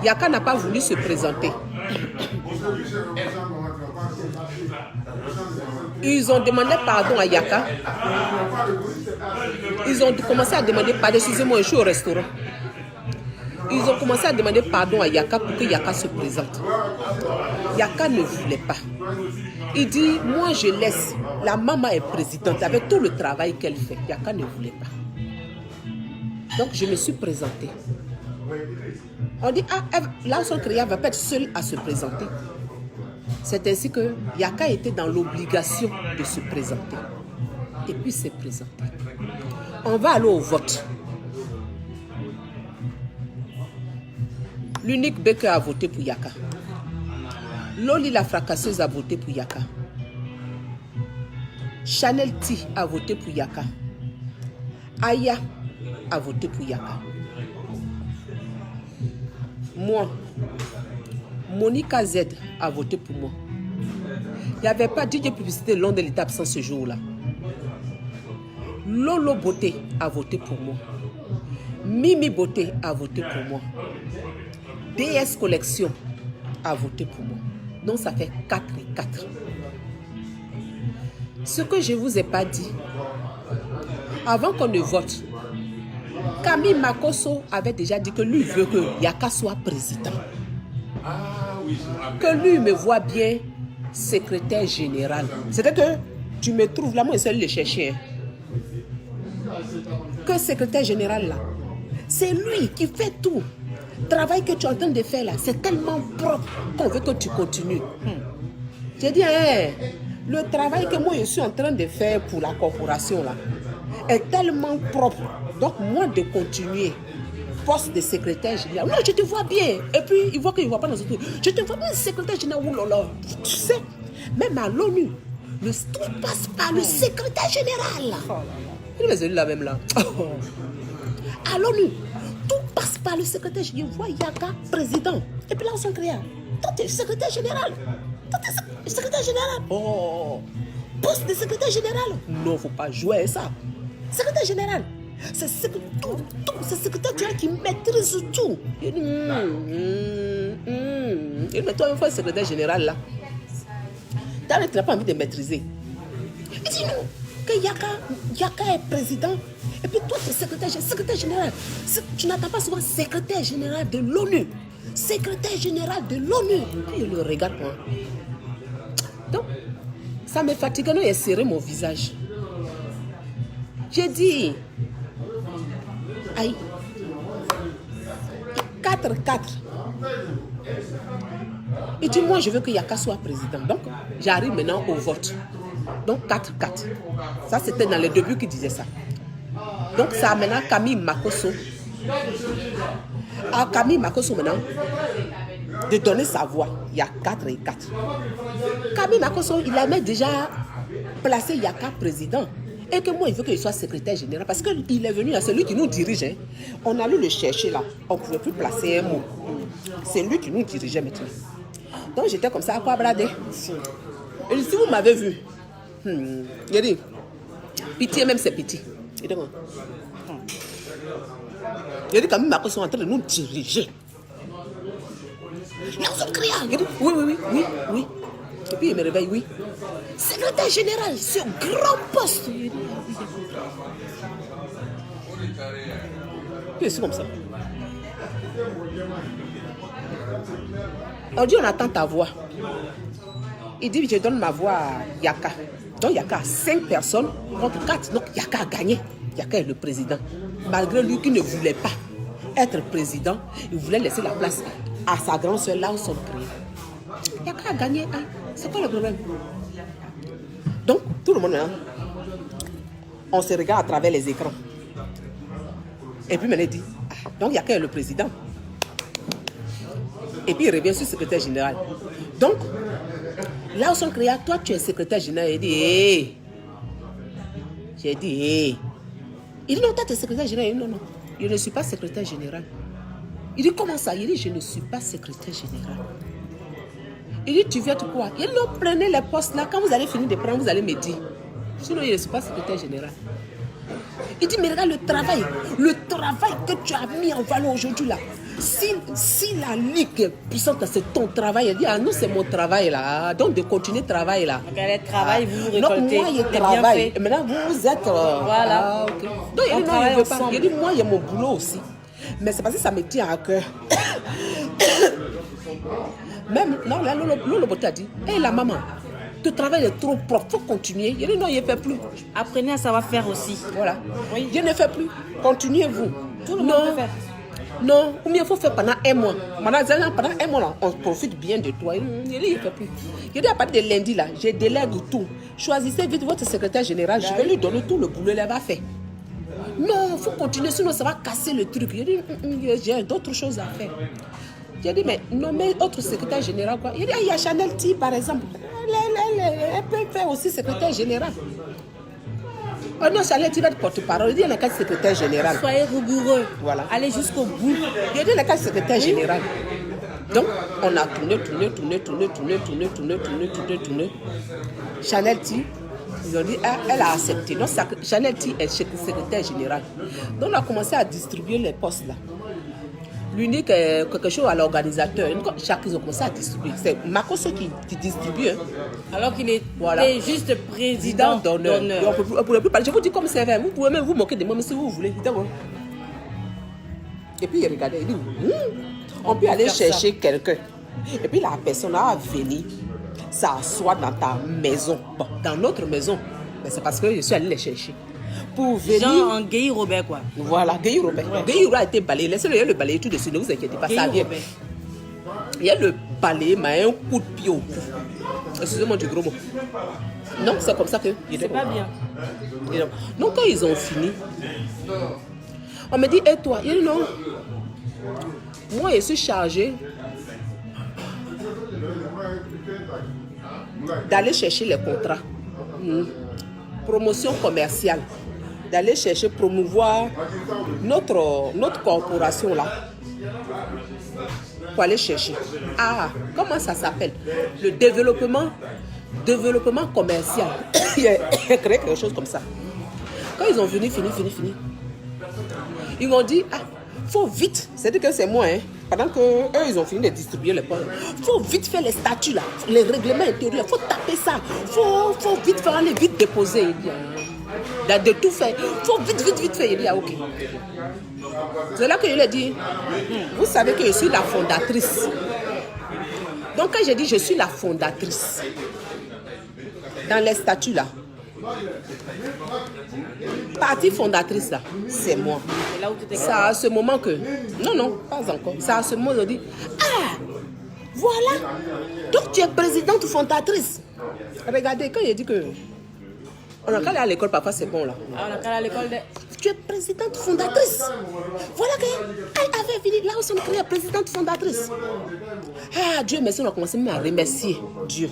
Yaka n'a pas voulu se présenter. Ils ont demandé pardon à Yaka. Ils ont commencé à demander pardon. Excusez-moi, je suis au restaurant. Ils ont commencé à demander pardon à Yaka pour que Yaka se présente. Yaka ne voulait pas. Il dit, moi je laisse. La maman est présidente avec tout le travail qu'elle fait. Yaka ne voulait pas. Donc je me suis présentée. On dit, ah, Lawson Créa ne va pas être seule à se présenter. C'est ainsi que Yaka était dans l'obligation de se présenter. Et puis s'est présenté. On va aller au vote. L'unique Beke a voté pour Yaka. Loli la fracasseuse a voté pour Yaka. Chanel T a voté pour Yaka. Aya a voté pour Yaka. Moi, Monica Z a voté pour moi. Il n'y avait pas DJ publicité le long de l'étape sans ce jour-là. Lolo Beauté a voté pour moi. Mimi Beauté a voté pour moi. DS Collection a voté pour moi. Donc ça fait 4 et 4. Ce que je ne vous ai pas dit, avant qu'on ne vote, Camille Makosso avait déjà dit que lui veut que Yaka soit président. Que lui me voit bien secrétaire général. C'est-à-dire que tu me trouves là, moi je sais le chercher. Que secrétaire général là, c'est lui qui fait tout. Le travail que tu es en train de faire là, c'est tellement propre qu'on veut que tu continues. J'ai dit, le travail que moi je suis en train de faire pour la corporation là, est tellement propre. Donc moi de continuer, poste de secrétaire général. Non, je te vois bien. Et puis il voit qu'il ne voit pas dans ce truc. Je te vois bien secrétaire général. Oh là là. Tu sais, même à l'ONU, tout passe par le secrétaire général. Il est là même là. À l'ONU, tout passe par le secrétaire général. Je vois Yaka, président. Et puis là, on s'en crée. Toi, tu es secrétaire général. Toi, tu es secrétaire général. Oh, poste de secrétaire général. Non, il ne faut pas jouer à ça. Secrétaire général. C'est secrétaire général qui maîtrise tout. Il dit, mais toi, une fois secrétaire général là, tu n'as pas envie de maîtriser. Il dit non, que Yaka est président. Et puis toi, tu es secrétaire général. Tu n'attends pas souvent secrétaire général de l'ONU. Secrétaire général de l'ONU. Puis il le regarde moi. Donc, ça me fatigue, non, il a serré mon visage. J'ai dit, aïe, 4-4. Il dit, moi, je veux que Yaka soit président. Donc, j'arrive maintenant au vote. Donc, 4-4. Ça, c'était dans les débuts qu'il disait ça. Donc, ça a maintenant Camille Makosso. À Camille Makosso, maintenant, de donner sa voix. Il y a 4 et 4. Camille Makosso, il avait déjà placé Yaka président. Et que moi, il veut qu'il soit secrétaire général. Parce qu'il est venu, c'est lui qui nous dirige. Hein. On allait le chercher là. On ne pouvait plus placer un mot. C'est lui qui nous dirigeait maintenant. Donc j'étais comme ça, à quoi brader. Et si vous m'avez vu, j'ai dit, pitié même c'est pitié. J'ai dit, quand même, ils sont en train de nous diriger. Là, on se crie. J'ai dit, oui. Et puis il me réveille, oui. Secrétaire général, ce grand poste. Puis c'est comme ça. On dit, on attend ta voix. Il dit, je donne ma voix à Yaka. Donc Yaka a 5 personnes contre 4. Donc Yaka a gagné. Yaka est le président. Malgré lui qui ne voulait pas être président, il voulait laisser la place à sa grande soeur là où sont créés. Yaka a gagné. Hein. C'est quoi le problème? Donc, tout le monde, hein, on se regarde à travers les écrans. Et puis, maintenant, il dit, ah, donc il n'y a que le président. Et puis, il revient sur le secrétaire général. Donc, là où sont créés, toi, tu es secrétaire général. Il dit, hé. J'ai dit, hé. Il dit, non, toi, tu es secrétaire général. Il dit, non, non, je ne suis pas secrétaire général. Il dit, comment ça? Il dit, je ne suis pas secrétaire général. Il dit, tu viens de quoi? Il dit, non, prenez les postes là. Quand vous allez finir de prendre, vous allez me dire. Sinon, je ne suis pas secrétaire général. Il dit, mais regarde le travail que tu as mis en valeur aujourd'hui là. Si la Ligue est puissante, c'est ton travail. Il dit, ah non, c'est mon travail là. Donc, de continuer le travail là. Donc, elle travaille, vous récoltez. Donc, moi, je travaille. Et maintenant, vous êtes... voilà. Okay. Donc, il dit, non, il ne veut pas. Il dit, moi, il y a mon boulot aussi. Mais c'est parce que ça me tient à cœur. Même, non, là, Lolo t'a dit, hé, la maman, ton travail est trop propre, il faut continuer. Il dit, non, il ne fait plus. Apprenez à savoir faire aussi. Voilà. Oui. Je ne fais plus. Continuez-vous. Tout le monde peut faire. Non, ou bien il faut faire pendant un mois. Pendant un mois, là, on profite bien de toi. Il dit, il ne fait plus. Il dit, à partir de lundi, là, je délègue tout. Choisissez vite votre secrétaire général. Je vais lui donner tout le boulot, elle va faire. Non, il faut continuer, sinon ça va casser le truc. Il dit, j'ai d'autres choses à faire. J'ai dit, mais nommer autre secrétaire général, quoi. Il dit, il y a Chanel T, par exemple. Elle peut faire aussi secrétaire général. Oh non, Chanel T va être porte-parole. Il dit, il y a quatre secrétaire général. Soyez rigoureux. Voilà. Allez jusqu'au bout. Il dit, il y a quatre secrétaire général. Donc, on a tourné. Chanel T, ils ont dit, ah, elle a accepté. Donc, Chanel T est secrétaire général. Donc, on a commencé à distribuer les postes là. L'unique quelque chose à l'organisateur. Chaque ils ont commencé à distribuer. C'est Marcos qui distribue. Hein. Alors qu'il est juste président d'honneur. On ne pourrait plus parler. Je vous dis comme c'est vrai. Vous pouvez même vous moquer de moi, mais si vous voulez. Et puis il regardait, il dit, on peut aller chercher quelqu'un. Et puis la personne va venir s'asseoir dans ta maison. Bon, dans notre maison. Mais c'est parce que je suis allé les chercher. Pour venir... Genre en Guy Robert, quoi. Voilà, Guy Robert. Ouais. Guy Robert a été balayé. Laissez-le balayer tout de suite, ne vous inquiétez pas, ça vient. Il y a le balai, mais un coup de pied au cou. Excusez-moi du gros mot. Non, c'est comme ça que... C'est pas bien. Donc, quand ils ont fini, on me dit, et toi? Il dit, non. Moi, je suis chargé d'aller chercher les contrats. Promotion commerciale, d'aller chercher, promouvoir notre corporation là, pour aller chercher. Ah, comment ça s'appelle? Le développement commercial. Il a créé quelque chose comme ça. Quand ils ont fini, ils m'ont dit, ah, faut vite, c'est-à-dire que c'est moi, hein, pendant qu'eux, ils ont fini de distribuer les postes, faut vite faire les statuts là, les règlements intérieurs, faut taper ça, faut vite faire, aller vite déposer. Il dit, de tout faire, faut vite faire. Il dit, ah, ok. C'est là que je lui ai dit, vous savez que je suis la fondatrice. Donc quand j'ai dit je suis la fondatrice, dans les statuts là, partie fondatrice là, c'est moi. C'est à ce moment que... Non, pas encore. C'est à ce moment où on dit, ah, voilà. Donc tu es présidente fondatrice. Regardez, quand il dit que... On a qu'à aller à l'école, parfois c'est bon là. Ah, on a qu'à aller à l'école de... Tu es présidente fondatrice. Voilà qu'elle avait fini. Là où on a créé présidente fondatrice. Ah, Dieu merci, on a commencé même à remercier Dieu.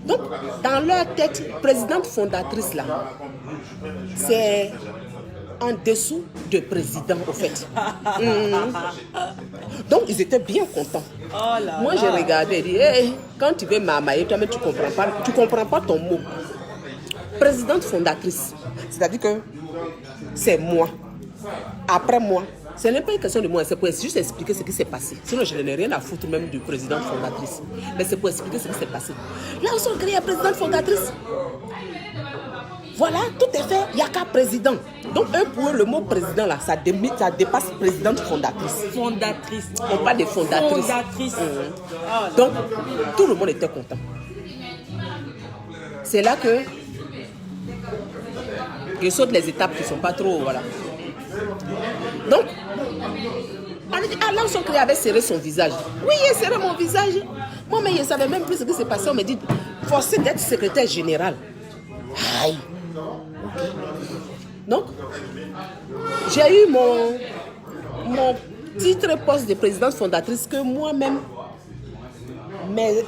Donc, dans leur tête, présidente fondatrice là, c'est en dessous de président au fait. Donc, ils étaient bien contents. Oh là moi, là. j'ai regardé et dit, hey, quand tu veux m'amailler, toi-même, tu comprends pas ton mot. Présidente fondatrice, c'est-à-dire que c'est moi. Après moi, ce n'est pas une question de moi, c'est pour juste expliquer ce qui s'est passé. Sinon, je n'ai rien à foutre même du président fondatrice. Mais c'est pour expliquer ce qui s'est passé. Là, on s'est créé la présidente fondatrice. Voilà, tout est fait, il n'y a qu'un président. Donc, pour eux, le mot président, là, ça dépasse présidente fondatrice. Fondatrice. On parle de fondatrice. Fondatrice. Donc, tout le monde était content. C'est là que je saute les étapes qui ne sont pas trop, voilà. Donc, On a dit, ah, là où son créé avait serré son visage. Oui, il a serré mon visage. Moi-même, je ne savais même plus ce qui s'est passé. On me dit, forcé d'être secrétaire général. Aïe. Donc, j'ai eu mon titre poste de présidente fondatrice que moi-même, mes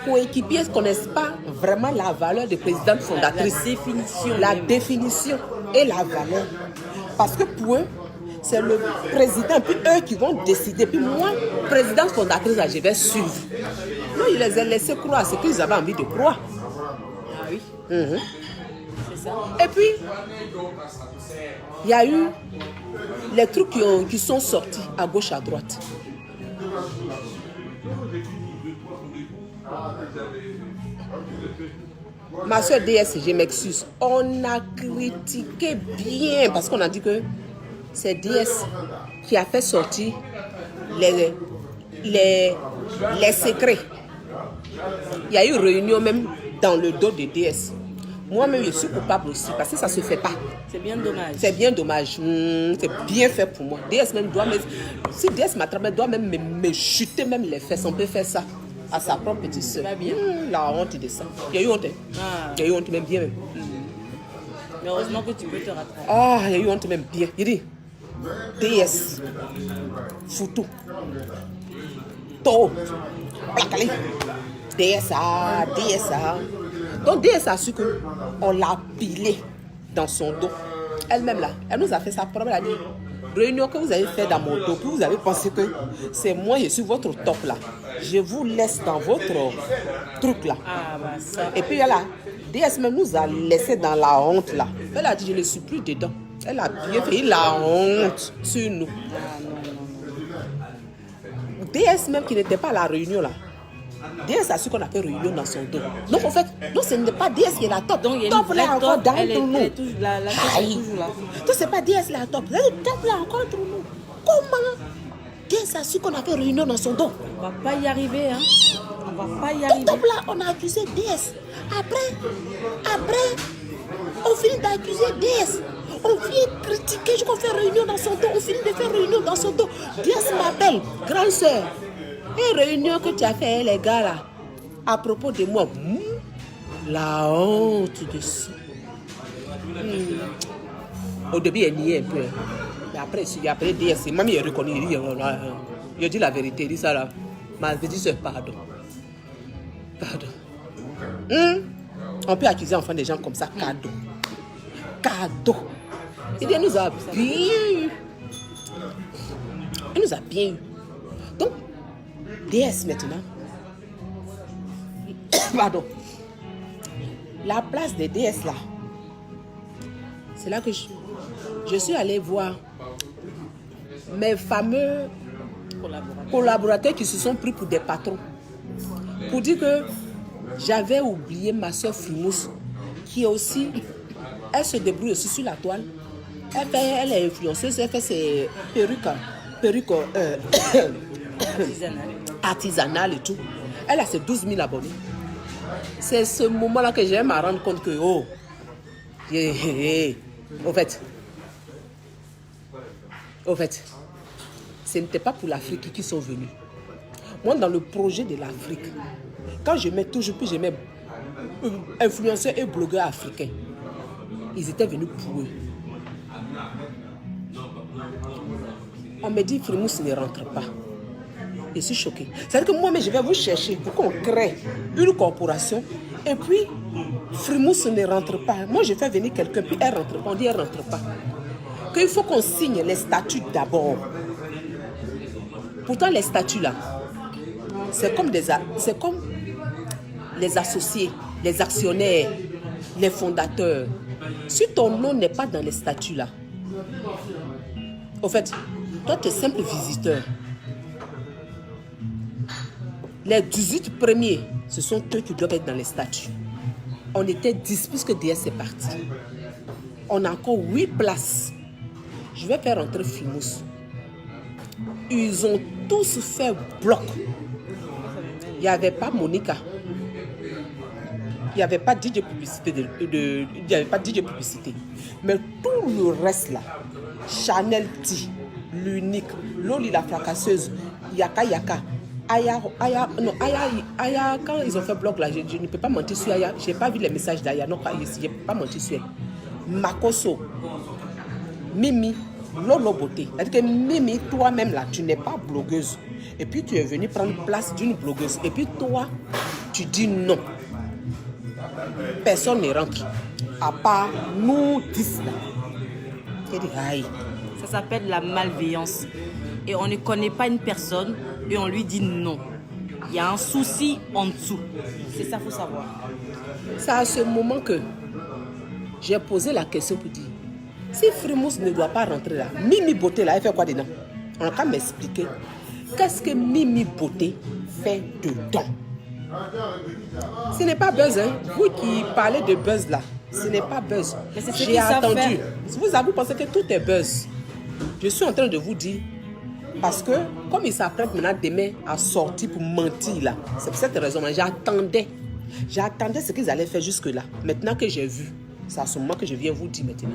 coéquipiers ne connaissent pas vraiment la valeur de présidente fondatrice. La définition et la valeur. Parce que pour eux, c'est le président, puis eux qui vont décider. Puis moi, présidente fondatrice, là, je vais suivre. Non, ils les ont laissés croire à ce qu'ils avaient envie de croire. Ah oui. C'est ça. Et puis, il y a eu les trucs qui sont sortis à gauche, à droite. Ma soeur DS, je m'excuse. On a critiqué bien parce qu'on a dit que c'est DS qui a fait sortir les secrets. Il y a eu réunion même dans le dos de DS. Moi-même, je suis coupable aussi parce que ça ne se fait pas. C'est bien dommage. C'est bien dommage. C'est bien fait pour moi. DS même doit si DS m'attrape, elle doit même me chuter même les fesses. On peut faire ça à sa propre petite soeur. Pas bien. La honte de ça. Il y a eu honte. Ah. Il y a eu honte même bien même. Mais heureusement que tu peux te rattraper. Ah, il y a eu honte même bien. Il dit DS. Foutou. To. Placali. DSA. DSA. Donc DS a su qu'on l'a pilé dans son dos. Elle-même là, elle nous a fait sa propre. Elle a dit, réunion que vous avez fait dans mon dos, puis vous avez pensé que c'est moi, je suis votre top là. Je vous laisse dans votre truc là. Ah bah ça. Et puis là, DS même nous a laissé dans la honte là. Elle a dit, je ne suis plus dedans. Elle a bien fait la honte sur nous. DS même qui n'était pas à la réunion là. DS a su qu'on a fait réunion dans son dos. Donc en fait, non, ce n'est pas DS qui est la top. Donc il y a top une là vraie encore top, dans elle nous. est toujours là, la top est toujours là. Donc c'est pas DS la top. Le top là encore entre nous. Comment DS a su qu'on a fait réunion dans son dos? On va pas y arriver, hein. On va pas y Donc arriver. top là, on a accusé DS. Après, on finit d'accuser DS. On vient critiquer, je qu'on fait réunion dans son dos. On finit de faire réunion dans son dos. DS m'appelle, grande soeur. Une réunion que tu as fait, les gars là, à propos de moi. La honte de ça. Au début, il niait un peu. Mais après DS, mamie est reconnue. Il dit la vérité. Il dit ça là. Ma dit c'est pardon. Pardon. On peut accuser enfin des gens comme ça. Cadeau. Il nous a bien eu. Il nous a bien eu. Donc, DS maintenant. Pardon. La place des DS là. C'est là que je suis allée voir mes fameux collaborateurs qui se sont pris pour des patrons. Pour dire que j'avais oublié ma soeur Frimousse, qui est aussi, elle se débrouille aussi sur la toile. Elle est influenceuse, elle fait ses perruques artisanales et tout. Elle a ses 12 000 abonnés. C'est ce moment-là que j'aime à rendre compte que, au fait, ce n'était pas pour l'Afrique qu'ils sont venus. Moi, dans le projet de l'Afrique, quand je mets toujours, puis je mets influenceurs et blogueurs africains, ils étaient venus pour eux. On me dit, Frimousse ne rentre pas. Je suis choquée. C'est-à-dire que moi-même, je vais vous chercher pour qu'on crée une corporation. Et puis, Frimousse ne rentre pas. Moi, je fais venir quelqu'un, puis elle ne rentre pas. On dit, elle ne rentre pas. Qu'il faut qu'on signe les statuts d'abord. Pourtant, les statuts là, c'est comme les associés, les actionnaires, les fondateurs. Si ton nom n'est pas dans les statuts là, au fait, toi, tu es simple visiteur. Les 18 premiers, ce sont eux qui doivent être dans les statuts. On était 10 puisque DS est parti. On a encore 8 places. Je vais faire rentrer Frimousse. Ils ont tous fait bloc. Il n'y avait pas Monica. Il n'y avait pas DJ publicité. Il n'y avait pas DJ publicité. Mais tout le reste là, Chanel T, l'unique, Loli la fracasseuse, Yaka Yaka, Aya, quand ils ont fait bloc là, je ne peux pas mentir sur Aya, je n'ai pas vu les messages d'Aya, non, je ne peux pas mentir sur elle. Makoso, Mimi, Lolo Beauté. C'est-à-dire que Mimi, toi-même là, tu n'es pas blogueuse. Et puis tu es venu prendre place d'une blogueuse. Et puis toi, tu dis non. Personne ne rentre. À part nous 10 là. Ça s'appelle la malveillance. Et on ne connaît pas une personne et on lui dit non. Il y a un souci en dessous. C'est ça, il faut savoir. C'est à ce moment que j'ai posé la question pour dire, si Frimousse ne doit pas rentrer là, Mimi Beauté là, elle fait quoi dedans? On a qu'à m'expliquer. Qu'est-ce que Mimi Beauté fait dedans? Ce n'est pas buzz, hein? Vous qui parlez de buzz là, ce n'est pas buzz. J'ai attendu. Vous pensez que tout est buzz. Je suis en train de vous dire, parce que comme ils s'apprêtent maintenant demain à sortir pour mentir là, c'est pour cette raison que j'attendais ce qu'ils allaient faire jusque là. Maintenant que j'ai vu, c'est à ce moment que je viens vous dire maintenant.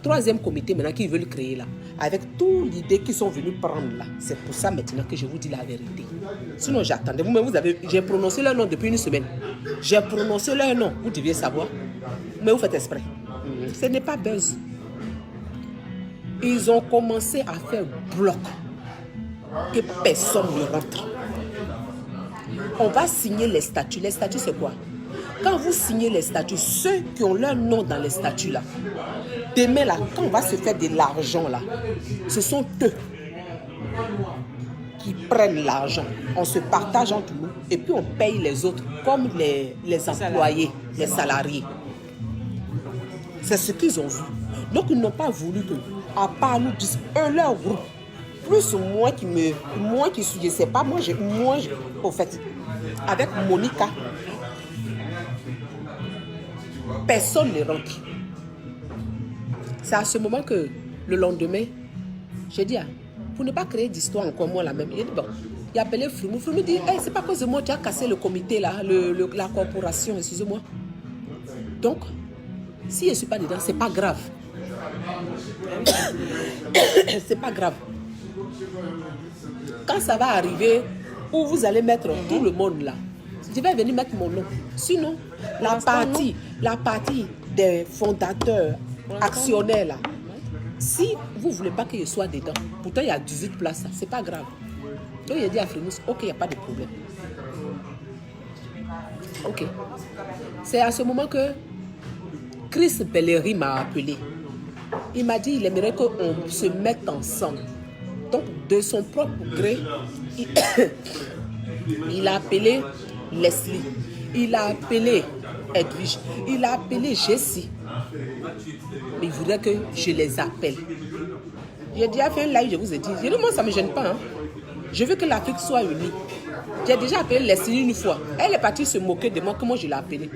Troisième comité maintenant qu'ils veulent créer là, avec toute l'idée qu'ils sont venus prendre là, c'est pour ça maintenant que je vous dis la vérité. Sinon j'attendais. Vous-même j'ai prononcé leur nom depuis une semaine. J'ai prononcé leur nom, vous deviez savoir. Mais vous faites exprès. Ce n'est pas buzz. Ils ont commencé à faire bloc. Que personne ne rentre. On va signer les statuts. Les statuts c'est quoi? Quand vous signez les statuts, ceux qui ont leur nom dans les statuts là, demain là, quand on va se faire de l'argent là, ce sont eux qui prennent l'argent. On se partage entre nous et puis on paye les autres comme les employés, les salariés. C'est ce qu'ils ont vu. Donc ils n'ont pas voulu que, à part nous, eux, leur groupe, plus moi qui suis, je ne sais pas, moi, au fait, avec Monica, personne ne rentre. C'est à ce moment que le lendemain, j'ai dit, pour ne pas créer d'histoire encore moi la même, il dit bon, il a appelé Frimou. Frimou dit, hey, c'est pas à cause de moi, tu as cassé le comité là, la corporation, excusez-moi. Donc, si je ne suis pas dedans, c'est pas grave. C'est pas grave. Quand ça va arriver, où vous allez mettre tout le monde là, je vais venir mettre mon nom. Sinon, la partie des fondateurs, actionnaires là, si vous ne voulez pas que je sois dedans, pourtant il y a 18 places, c'est pas grave. Donc il a dit à Frimousse, ok, il n'y a pas de problème. Ok. C'est à ce moment que Chris Bellery m'a appelé. Il m'a dit qu'il aimerait qu'on se mette ensemble. Donc, de son propre gré, il a appelé Leslie, il a appelé Edwige, il a appelé Jessie. Mais il voudrait que je les appelle. J'ai déjà fait un live, je vous ai dit. J'ai dit, moi, ça ne me gêne pas. Hein. Je veux que l'Afrique soit unie. J'ai déjà appelé Leslie une fois. Elle est partie se moquer de moi, comment je l'ai appelée.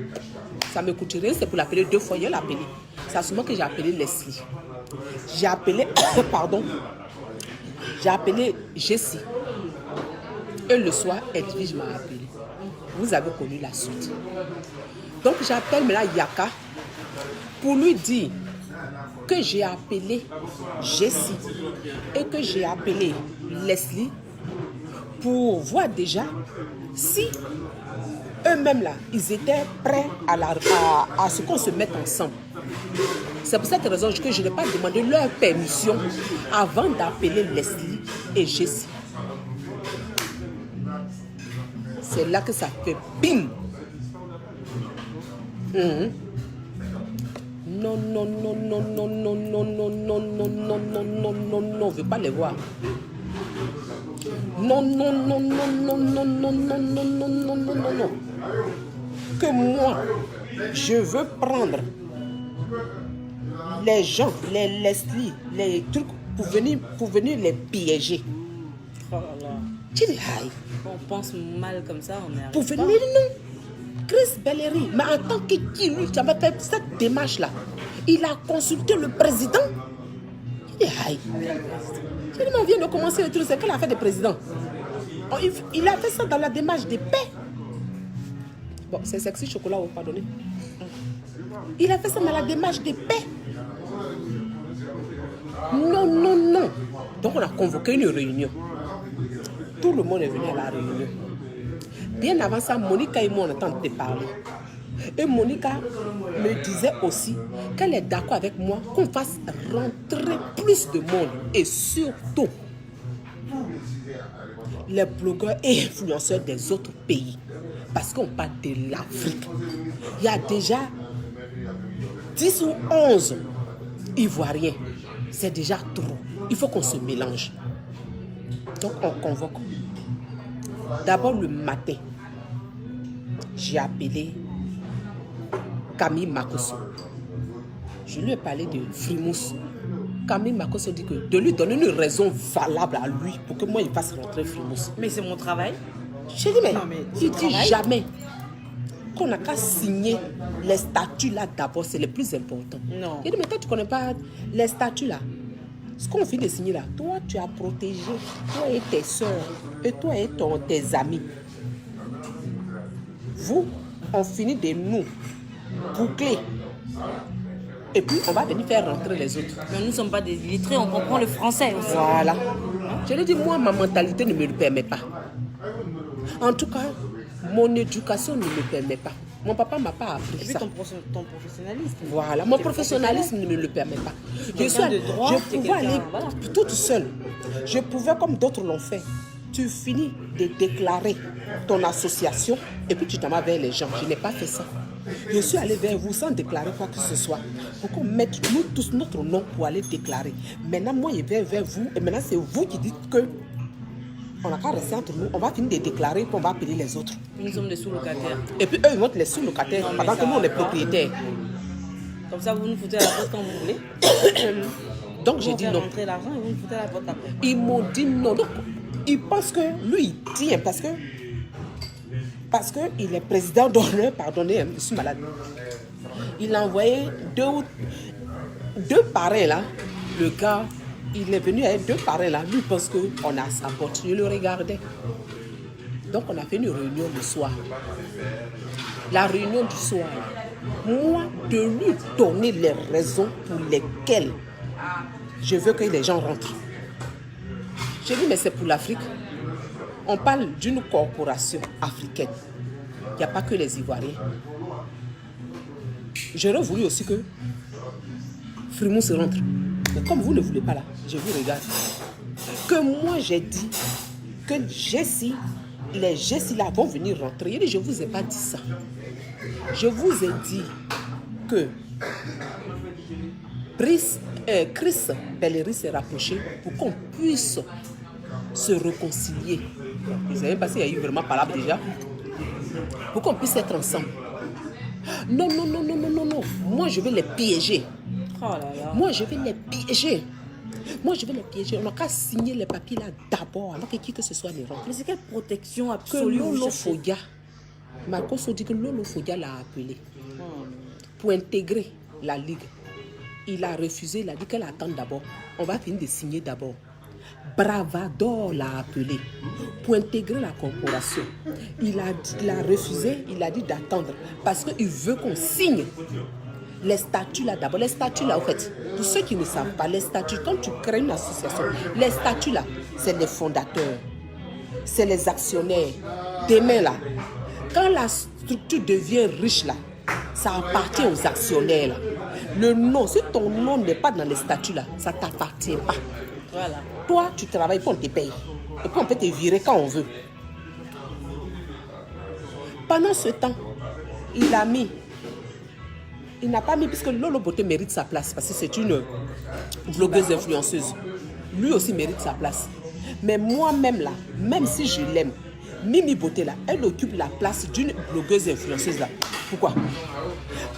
Ça ne me coûte rien, c'est pour l'appeler 2 fois. Je l'ai appelée. C'est à ce moment que j'ai appelé Leslie. J'ai appelé, pardon, j'ai appelé Jessie. Et le soir, Edwige m'a appelé. Vous avez connu la suite. Donc j'appelle maintenant Yaka pour lui dire que j'ai appelé Jessie et que j'ai appelé Leslie pour voir déjà si eux-mêmes là, ils étaient prêts à ce qu'on se mette ensemble. C'est pour cette raison que je n'ai pas demandé leur permission avant d'appeler Leslie et Jessie. C'est là que ça fait bim. Non, non, non, non, non, non, non, non, non, non, non, non, non, non, non, on ne veut pas les voir. Non, non, non, non, non, non, non, non, non, non, non, non, non, non. Que moi, je veux prendre les gens, les Leslie, les trucs pour venir les piéger. Oh là là. Tu dis, aïe. On pense mal comme ça, on est Pour venir, non. Chris Bellery, mais en tant que qui, lui, qui avait fait cette démarche-là, il a consulté le président. Il dit, aïe. Il dit, mais on vient de commencer le truc, c'est quelle affaire de président? Il a fait ça dans la démarche de paix. Bon, c'est sexy chocolat, vous pardonnez. Il a fait ça dans la démarche de paix. Non, non, non. Donc on a convoqué une réunion. Tout le monde est venu à la réunion. Bien avant ça, Monica et moi, on entendait parler. Et Monica me disait aussi qu'elle est d'accord avec moi qu'on fasse rentrer plus de monde. Et surtout, les blogueurs et influenceurs des autres pays. Parce qu'on parle de l'Afrique. Il y a déjà 10 ou 11 Ivoiriens. C'est déjà trop. Il faut qu'on se mélange. Donc on convoque. D'abord le matin, j'ai appelé Camille Makosso. Je lui ai parlé de Frimousse. Camille Makosso dit que de lui donner une raison valable à lui pour que moi il fasse rentrer Frimousse. Mais c'est mon travail. J'ai dit, mais, Non, mais il dit jamais qu'on n'a qu'à signer les statuts là d'abord, c'est le plus important. Non. Il dit, mais toi tu ne connais pas les statuts là. Ce qu'on vient de signer là, toi tu as protégé, toi et tes soeurs, et toi et tes amis. Vous, on finit de nous boucler. Et puis on va venir faire rentrer les autres. Mais nous ne sommes pas des illettrés, on comprend le français aussi. Voilà. Je lui dis, moi ma mentalité ne me le permet pas. En tout cas, mon éducation ne me permet pas. Mon papa ne m'a pas appris Et puis ça. ton professionnalisme. Voilà, mon professionnalisme ne me le permet pas. Je pouvais aller toute seule. Je pouvais, comme d'autres l'ont fait. Tu finis de déclarer ton association et puis tu t'en vas vers les gens. Je n'ai pas fait ça. Je suis allé vers vous sans déclarer quoi que ce soit. Pour qu'on mette nous tous notre nom pour aller déclarer. Maintenant, moi, je vais vers vous et maintenant, c'est vous qui dites que on n'a qu'à rester entre nous, on va finir de déclarer puis on va appeler les autres. Nous sommes des sous-locataires. Et puis eux, ils vont être les sous-locataires pendant que nous, on est propriétaires. Comme ça, vous nous foutez à la porte quand vous voulez. Donc j'ai dit non. Rentrer l'argent et vous nous foutez à la porte après. Ils m'ont dit non. Donc, ils pensent que lui, il tient parce que il est président d'honneur, pardonnez, je suis malade. Il a envoyé deux parrains là. Le gars, il est venu avec deux parrains là. Lui pense qu'on a sa porte. Je le regardais. Donc on a fait une réunion le soir. La réunion du soir, moi, de lui donner les raisons pour lesquelles je veux que les gens rentrent. J'ai dit, mais c'est pour l'Afrique. On parle d'une corporation africaine. Il n'y a pas que les Ivoiriens. J'aurais voulu aussi que Frimousse rentre. Mais comme vous ne voulez pas là, je vous regarde. Que moi j'ai dit que les Jessie là vont venir rentrer. Je ne vous ai pas dit ça. Je vous ai dit que Chris Bellery s'est rapproché pour qu'on puisse se réconcilier. Vous savez pas s'il y a eu vraiment palabre déjà. Pour qu'on puisse être ensemble. Non. Moi, je vais les piéger. Oh là là. Moi, je vais les piéger. On n'a qu'à signer les papiers là d'abord, avant que qui que ce soit ne rentre. Mais c'est quelle protection Que absolue Lolo Fodia, Makosso dit que Lolo Fodia l'a appelé pour intégrer la Ligue. Il a refusé, il a dit qu'elle attend d'abord. On va finir de signer d'abord. Bravador l'a appelé pour intégrer la corporation. Il a refusé, il a dit d'attendre parce qu'il veut qu'on signe les statuts là d'abord. Les statuts là, en fait, pour ceux qui ne savent pas, les statuts, quand tu crées une association, les statuts là, c'est les fondateurs, c'est les actionnaires. Demain là, quand la structure devient riche là, ça appartient aux actionnaires là. Le nom, si ton nom n'est pas dans les statuts là, ça ne t'appartient pas. Voilà. Toi, tu travailles pour on te paye. Et puis on peut te virer quand on veut. Pendant ce temps, il n'a pas mis, puisque Lolo Beauté mérite sa place, parce que c'est une blogueuse influenceuse. Lui aussi mérite sa place. Mais moi-même là, même si je l'aime, Mimi Beauté là, elle occupe la place d'une blogueuse influenceuse là. Pourquoi?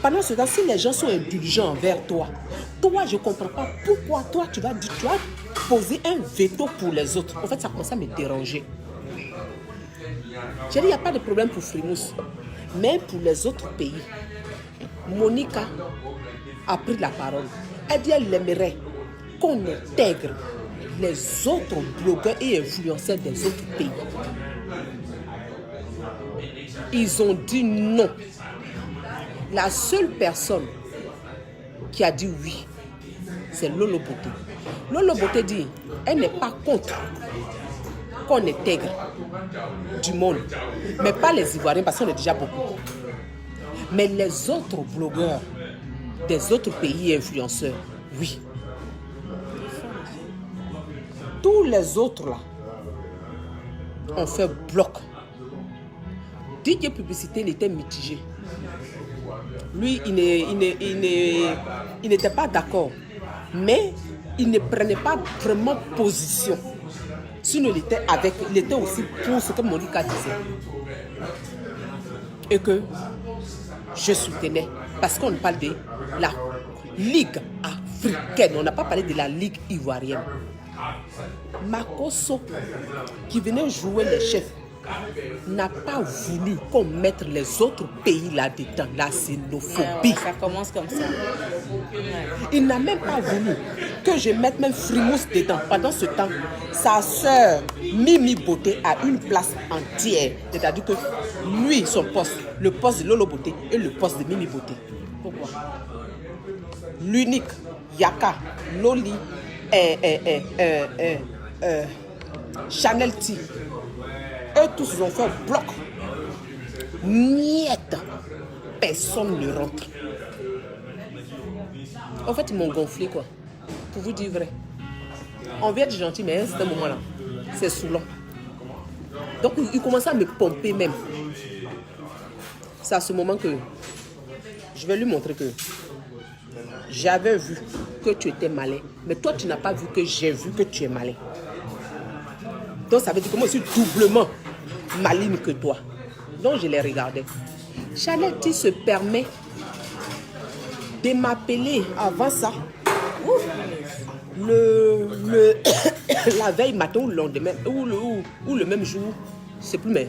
Pendant ce temps, si les gens sont indulgents envers toi, je ne comprends pas pourquoi toi, tu vas poser un veto pour les autres. En fait, ça commence à me déranger. J'ai dit, il n'y a pas de problème pour Frimousse. Mais pour les autres pays, Monica a pris la parole. Elle dit, elle aimerait qu'on intègre les autres blogueurs et influenceurs des autres pays. Ils ont dit non. La seule personne qui a dit oui, c'est Lolo Beauté. Lolo Beauté dit, elle n'est pas contre qu'on intègre du monde, mais pas les Ivoiriens parce qu'on est déjà beaucoup. Mais les autres blogueurs des autres pays et influenceurs, oui. Tous les autres là, ont fait bloc. DJ Publicité, il était mitigé. Lui, il n'était pas d'accord. Mais il ne prenait pas vraiment position. Sinon, il était aussi pour ce que Monica disait. Et que je soutenais. Parce qu'on parle de la Ligue africaine. On n'a pas parlé de la Ligue ivoirienne. Makosso, qui venait jouer les chefs, n'a pas voulu qu'on mette les autres pays là-dedans, la xénophobie. Ça commence comme ça. Il n'a même pas voulu que je mette même Frimousse dedans. Pendant ce temps, sa sœur Mimi Beauté a une place entière. C'est-à-dire que lui, son poste, le poste de Lolo Beauté et le poste de Mimi Beauté. Pourquoi? L'unique, Yaka, Loli, Chanel T. Eux tous ont fait un bloc. Niette. Personne ne rentre. En fait, ils m'ont gonflé, quoi. Pour vous dire vrai. On vient être gentil, mais à ce moment-là, c'est saoulant. Donc, ils commençaient à me pomper même. C'est à ce moment que je vais lui montrer que j'avais vu que tu étais malin. Mais toi, tu n'as pas vu que j'ai vu que tu es malin. Donc, ça veut dire que moi, je suis doublement maligne que toi. Donc, je les regardais. Chanel T se permet de m'appeler avant ça. La veille matin ou le lendemain, ou le même jour, je ne sais plus, mais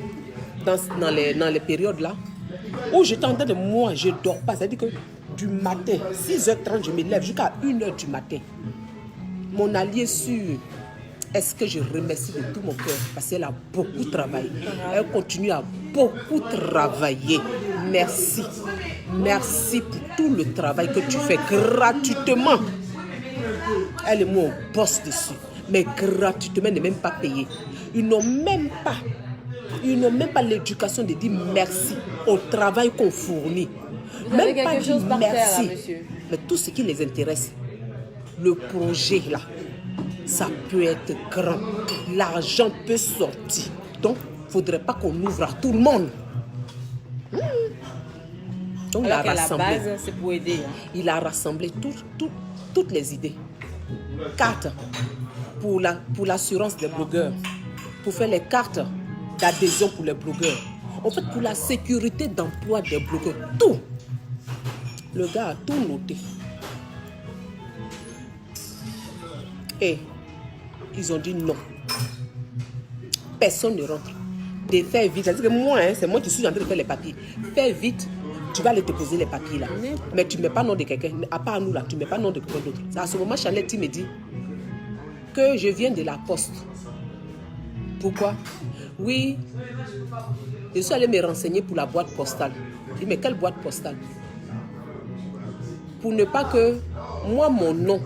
dans les périodes là, où j'étais en train de moi, je ne dors pas. C'est-à-dire que du matin, 6h30, je me lève jusqu'à 1h du matin. Mon allié sûr, est-ce que je remercie de tout mon cœur parce qu'elle a beaucoup travaillé. Elle continue à beaucoup travailler. Merci. Merci pour tout le travail que tu fais gratuitement. Elle et moi, on bosse dessus. Mais gratuitement, elle n'est même pas payée. Ils n'ont même pas l'éducation de dire merci au travail qu'on fournit. Même pas dire merci. Mais tout ce qui les intéresse, le projet là, ça peut être grand. L'argent peut sortir. Donc, il ne faudrait pas qu'on ouvre à tout le monde. Donc, alors qu'à la base, c'est pour aider. Il a rassemblé toutes les idées. 4 pour l'assurance des blogueurs. Pour faire les cartes d'adhésion pour les blogueurs. En fait, pour la sécurité d'emploi des blogueurs. Tout. Le gars a tout noté. Et ils ont dit non. Personne ne rentre. De faire vite. C'est-à-dire que moi, c'est moi qui suis en train de faire les papiers. Fais vite, tu vas aller déposer les papiers là. Mais tu ne mets pas le nom de quelqu'un. À part nous là, tu ne mets pas le nom de quelqu'un d'autre. C'est à ce moment, Chanel me dit que je viens de la poste. Pourquoi? Oui, je suis allé me renseigner pour la boîte postale. Je dis, mais quelle boîte postale? Pour ne pas que moi, mon nom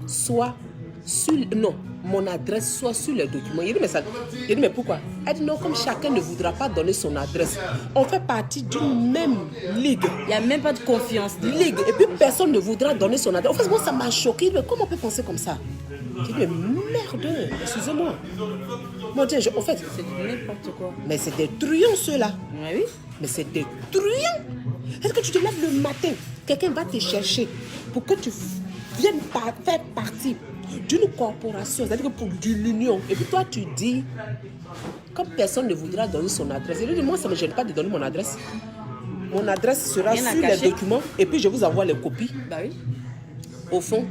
soit sur... Non, mon adresse soit sur les documents. Il dit, mais ça... Je dis, mais pourquoi? Elle dit, non, comme chacun ne voudra pas donner son adresse, on fait partie d'une même ligue. Il n'y a même pas de confiance. Ligue. Et puis, personne ne voudra donner son adresse. En fait, moi, ça m'a choqué. Mais comment on peut penser comme ça? Je dis, mais merde, excusez-moi. Mon Dieu, en fait... C'est n'importe quoi. Mais c'est des truands, ceux-là. Oui. Mais c'est des truands. Est-ce que tu te lèves le matin, quelqu'un va te chercher pour que tu viennes faire partie d'une corporation, c'est-à-dire que pour de l'union. Et puis toi, tu dis, comme personne ne voudra donner son adresse. Et lui dit, moi, ça ne me gêne pas de donner mon adresse. Mon adresse sera sur les documents et puis je vous envoie les copies. Bah oui. Au fond,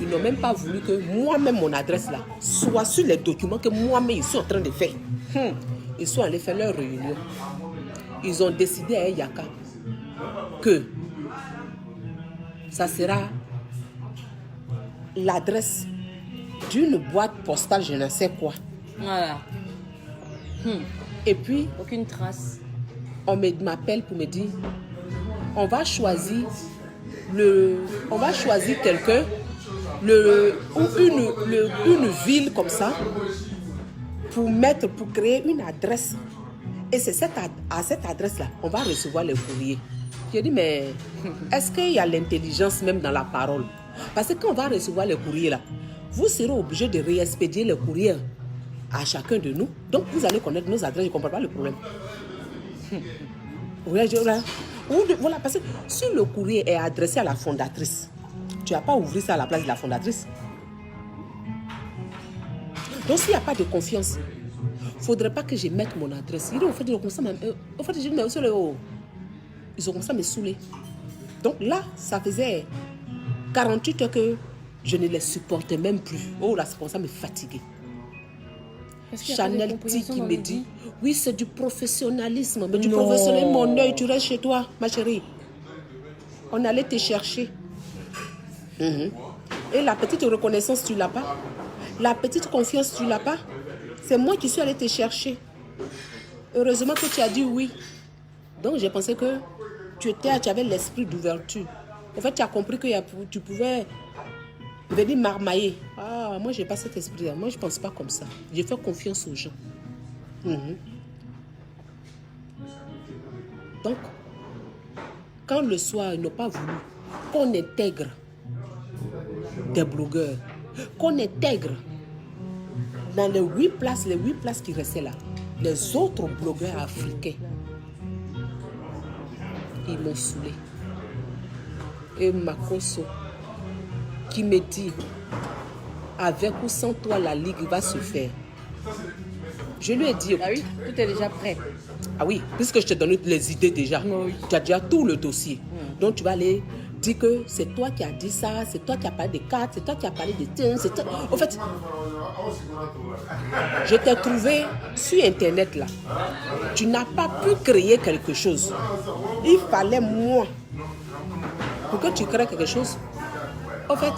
ils n'ont même pas voulu que moi-même, mon adresse là, soit sur les documents que moi-même, ils sont en train de faire. Ils sont allés faire leur réunion. Ils ont décidé à Yaka que ça sera l'adresse d'une boîte postale, je ne sais quoi. Voilà. Et puis, Aucune trace. on m'appelle pour me dire, on va choisir quelqu'un une ville comme ça pour créer une adresse. Et c'est à cette adresse-là, on va recevoir les courriers. Je dis, mais est-ce qu'il y a l'intelligence même dans la parole? Parce que quand on va recevoir les courriers là, vous serez obligé de réexpédier les courriers à chacun de nous. Donc vous allez connaître nos adresses, je ne comprends pas le problème. Voilà, parce que si le courrier est adressé à la fondatrice, tu n'as pas ouvert ça à la place de la fondatrice. Donc s'il n'y a pas de confiance, il ne faudrait pas que je mette mon adresse. Ils ont fait comme ça, je dis, mais ils ont comme ça me saoulé. Donc là, ça faisait 48 heures que je ne les supportais même plus. Oh là, ça commençait à me fatiguer. Chanel T qui me dit, oui, c'est du professionnalisme. Mais du professionnalisme, mon œil, tu restes chez toi, ma chérie. On allait te chercher. Et la petite reconnaissance, tu ne l'as pas. La petite confiance, tu ne l'as pas. C'est moi qui suis allée te chercher. Heureusement que tu as dit oui. Donc, j'ai pensé que tu avais l'esprit d'ouverture. En fait, tu as compris que tu pouvais venir marmailler. Ah, moi, je n'ai pas cet esprit-là. Moi, je ne pense pas comme ça. Je fais confiance aux gens. Donc, quand le soir, ils n'ont pas voulu qu'on intègre des blogueurs, qu'on intègre dans les 8 places qui restaient là, les autres blogueurs africains, ils m'ont saoulé. Et Makoso, qui me dit, avec ou sans toi, la ligue va se faire. Je lui ai dit, ah oui, tout est déjà prêt. Ah oui, puisque je te donne les idées déjà. Oui. Tu as déjà tout le dossier. Donc tu vas aller dire que c'est toi qui as dit ça, c'est toi qui as parlé des cartes, c'est toi qui as parlé des tiens. En fait, je t'ai trouvé sur Internet là. Tu n'as pas pu créer quelque chose. Il fallait moi pour que tu crées quelque chose. En fait,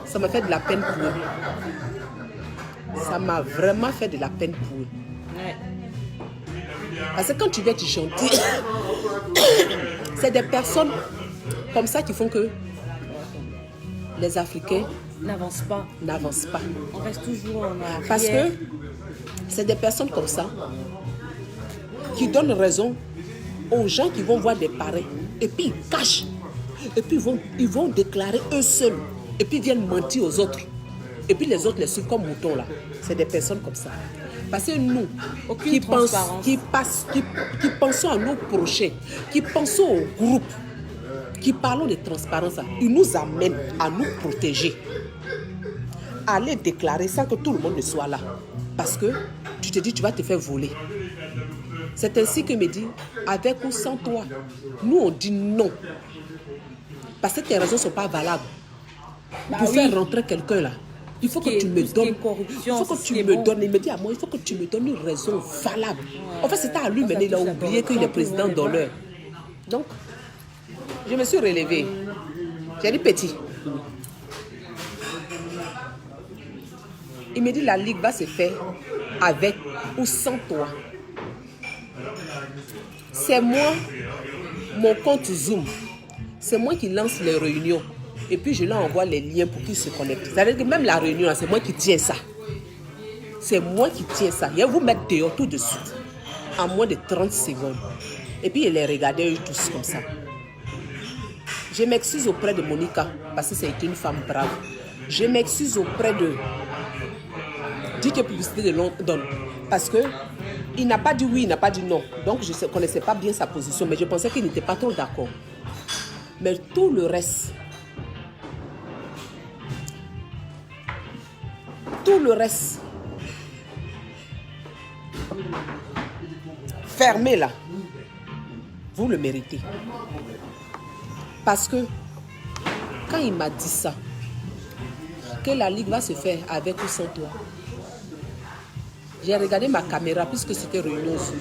ça m'a fait de la peine pour eux. Ça m'a vraiment fait de la peine pour eux. Ouais. Parce que quand tu veux être gentil, c'est des personnes comme ça qui font que les Africains N'avance pas. On reste toujours en arrière. Parce que c'est des personnes comme ça qui donnent raison aux gens qui vont voir des pareils. Et puis ils cachent. Et puis ils vont déclarer eux seuls. Et puis ils viennent mentir aux autres. Et puis les autres les suivent comme moutons là. C'est des personnes comme ça. Parce que nous, qui pensons à nos prochains, qui pensons au groupe, qui parlons de transparence, ils nous amènent à nous protéger. À les déclarer sans que tout le monde ne soit là. Parce que tu te dis, tu vas te faire voler. C'est ainsi que me dit, avec ou sans toi, nous on dit non. Parce que tes raisons ne sont pas valables. Pour faire rentrer quelqu'un là, il faut que tu me donnes. Il faut que tu me donnes. Il me dit à moi, il faut que tu me donnes une raison valable. En fait, c'était à lui, mais il a oublié qu'il est président d'honneur. Donc, je me suis relevée. J'ai dit petit. Il me dit la ligue va se faire avec ou sans toi. C'est moi, mon compte Zoom. C'est moi qui lance les réunions. Et puis je leur envoie les liens pour qu'ils se connectent. C'est-à-dire que même la réunion, c'est moi qui tiens ça. C'est moi qui tiens ça. Je vais vous mettre dehors tout de suite. En moins de 30 secondes. Et puis je les regardais eux tous comme ça. Je m'excuse auprès de Monica. Parce que c'est une femme brave. Je m'excuse auprès de DJ Publicité de London. Parce que il n'a pas dit oui, il n'a pas dit non. Donc je ne connaissais pas bien sa position. Mais je pensais qu'il n'était pas trop d'accord. Mais tout le reste, fermez là, vous le méritez. Parce que quand il m'a dit ça, que la ligue va se faire avec ou sans toi, j'ai regardé ma caméra puisque c'était réunion Zoom.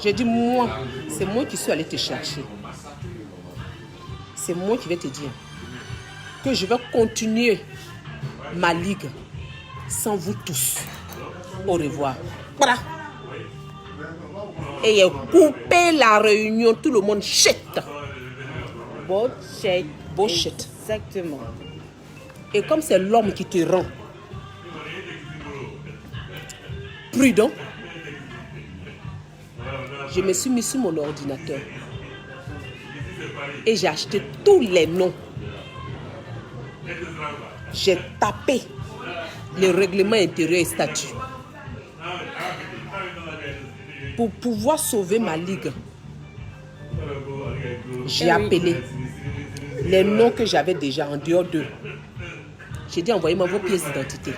J'ai dit, moi, c'est moi qui suis allé te chercher. C'est moi qui vais te dire que je vais continuer ma ligue sans vous tous. Au revoir. Voilà. Et j'ai coupé la réunion. Tout le monde shit. Bullshit. Exactement. Et comme c'est l'homme qui te rend prudent, je me suis mis sur mon ordinateur et j'ai acheté tous les noms. J'ai tapé le règlement intérieur et statut pour pouvoir sauver ma ligue. J'ai appelé les noms que j'avais déjà en dehors d'eux. J'ai dit envoyez-moi vos pièces d'identité.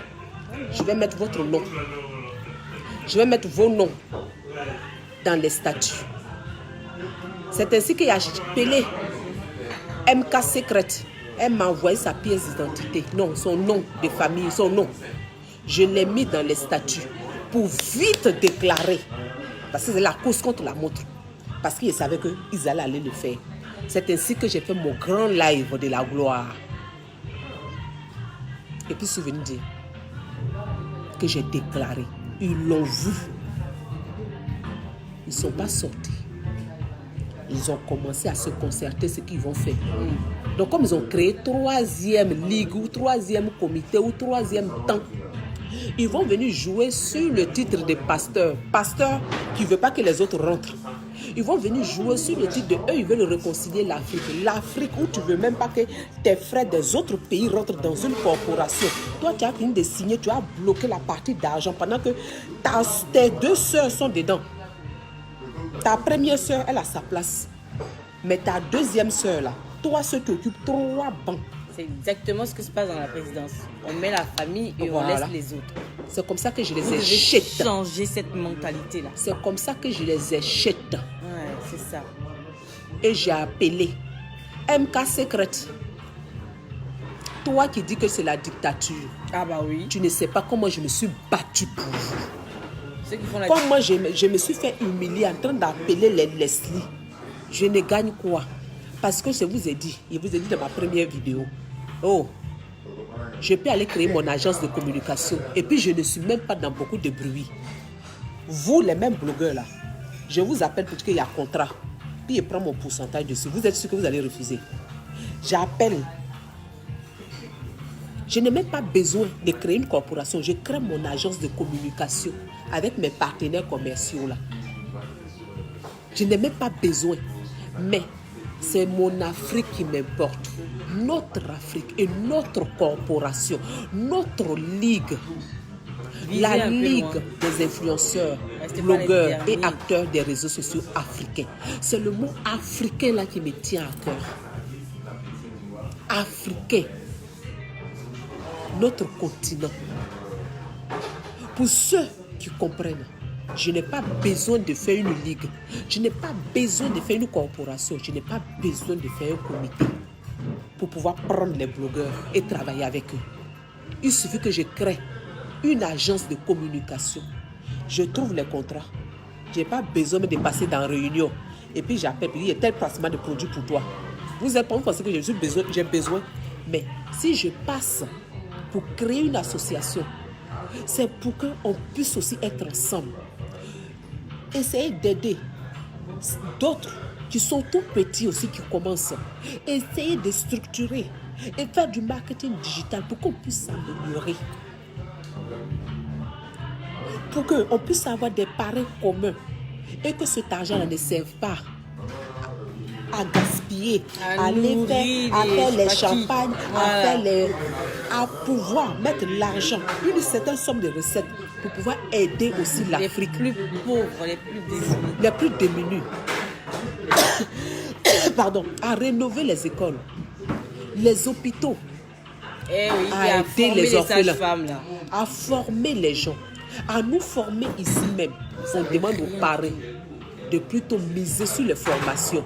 Je vais mettre votre nom. Je vais mettre vos noms dans les statuts. C'est ainsi que j'ai appelé MK Secret. Elle m'a envoyé sa pièce d'identité. Non, son nom de famille, son nom. Je l'ai mis dans les statuts pour vite déclarer. Parce que c'est la cause contre la montre. Parce qu'ils savaient qu'ils allaient aller le faire. C'est ainsi que j'ai fait mon grand live de la gloire. Et puis je suis venu dire que j'ai déclaré. Ils l'ont vu. Ils ne sont pas sortis. Ils ont commencé à se concerter ce qu'ils vont faire. Donc comme ils ont créé 3e ligue ou 3e comité ou 3e temps, ils vont venir jouer sur le titre de pasteur. Pasteur qui ne veut pas que les autres rentrent. Ils vont venir jouer sur le titre de eux, ils veulent réconcilier l'Afrique. L'Afrique où tu ne veux même pas que tes frères des autres pays rentrent dans une corporation. Toi, tu as fini de signer, tu as bloqué la partie d'argent pendant que tes 2 sœurs sont dedans. Ta première sœur, elle a sa place. Mais ta 2e sœur, là, toi, ceux qui occupent 3 bancs. C'est exactement ce qui se passe dans la présidence. On met la famille et on laisse les autres. C'est comme ça que je les Vous ai devez jetés. changer cette mentalité-là. C'est comme ça que je les ai jetés. Ouais, c'est ça. Et j'ai appelé MK Secret. Toi qui dis que c'est la dictature. Ah bah oui. Tu ne sais pas comment je me suis battue pour vous. Ceux qui font la... Comment je me suis fait humilier en train d'appeler les Leslie. Je ne gagne quoi? Parce que je vous ai dit dans ma première vidéo, oh, je peux aller créer mon agence de communication et puis je ne suis même pas dans beaucoup de bruit. Vous, les mêmes blogueurs là, je vous appelle pour dire qu'il y a contrat, puis je prends mon pourcentage dessus. Vous êtes sûr que vous allez refuser? J'appelle. Je n'ai même pas besoin de créer une corporation. Je crée mon agence de communication avec mes partenaires commerciaux là. Je n'ai même pas besoin. Mais c'est mon Afrique qui m'importe. Notre Afrique et notre corporation, notre ligue. La ligue des influenceurs, blogueurs et acteurs des réseaux sociaux africains. C'est le mot africain là qui me tient à cœur. Africain. Notre continent. Pour ceux qui comprennent, je n'ai pas besoin de faire une ligue. Je n'ai pas besoin de faire une corporation. Je n'ai pas besoin de faire un comité pour pouvoir prendre les blogueurs et travailler avec eux. Il suffit que je crée une agence de communication. Je trouve les contrats. Je n'ai pas besoin de passer dans une réunion. Et puis j'appelle, il y a tel placement de produits pour toi. Vous êtes pas pensé que j'ai besoin. Mais si je passe pour créer une association, c'est pour qu'on puisse aussi être ensemble. Essayer d'aider d'autres qui sont tout petits aussi, qui commencent. Essayer de structurer et faire du marketing digital pour qu'on puisse s'améliorer. Pour qu'on puisse avoir des paris communs et que cet argent ne serve pas à gaspiller, à faire les champagnes, à pouvoir mettre l'argent, une certaine somme de recettes pour pouvoir aider aussi l'Afrique. Les plus pauvres, les plus démunis. Les plus démunis. Pardon, à rénover les écoles, les hôpitaux, à aider les orphelins, à former les gens, à nous former ici même. On demande aux parents de plutôt miser sur les formations.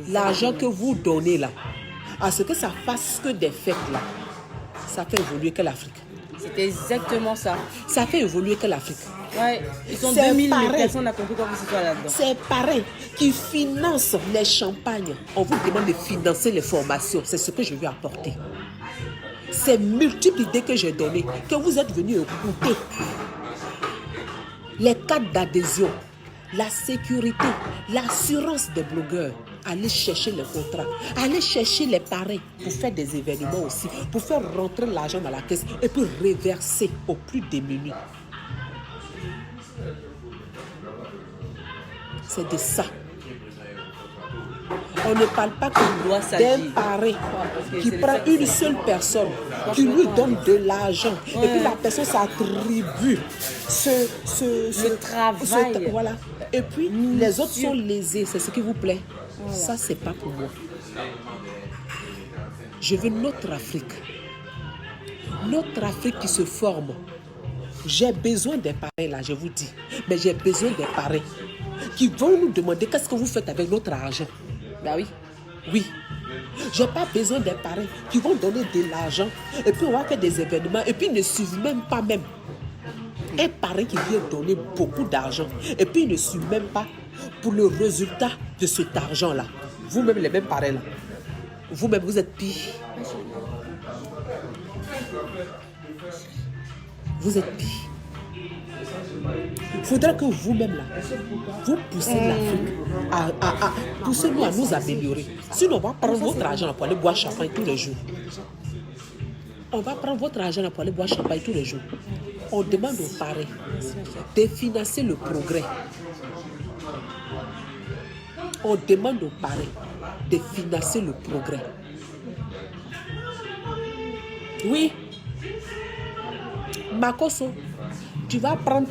L'argent que vous donnez là, à ce que ça fasse que des fêtes là, ça fait évoluer que l'Afrique. C'est exactement ça. Ça fait évoluer que l'Afrique. Ouais, ils sont 2000, personne n'a compris comment c'est là-dedans. C'est pareil, qui financent les champagnes. On vous demande de financer les formations. C'est ce que je veux apporter. Ces multiples idées que j'ai données, que vous êtes venus écouter. Les cadres d'adhésion, la sécurité, l'assurance des blogueurs. aller chercher les contrats, aller chercher les parrains pour faire des événements aussi, pour faire rentrer l'argent dans la caisse et puis reverser aux plus démunis. C'est de ça. On ne parle pas d'un parrain qui prend une seule personne, qui lui donne de l'argent, et puis la personne s'attribue le travail. Voilà. Et puis les autres sont lésés, c'est ce qui vous plaît. Voilà. Ça, c'est pas pour moi. Je veux notre Afrique. Notre Afrique qui se forme. J'ai besoin des parrains là, je vous dis. Mais j'ai besoin des parrains qui vont nous demander qu'est-ce que vous faites avec notre argent. Ben oui. Oui. Je n'ai pas besoin des parrains qui vont donner de l'argent et puis on va faire des événements et puis ils ne suivent même pas même. Un parrain qui vient donner beaucoup d'argent et puis il ne suit même pas pour le résultat de cet argent-là. Vous-même, les mêmes parrains là. Vous-même, vous êtes pire. Vous êtes pire. Il faudrait que vous-même là, vous poussez l'Afrique à poussez-nous à nous améliorer. Sinon, on va prendre votre argent pour aller boire champagne tous les jours. On va prendre votre argent pour aller boire champagne tous les jours. On demande aux parrains de financer le progrès. On demande aux parrains de financer le progrès. Oui. Makoso, tu vas prendre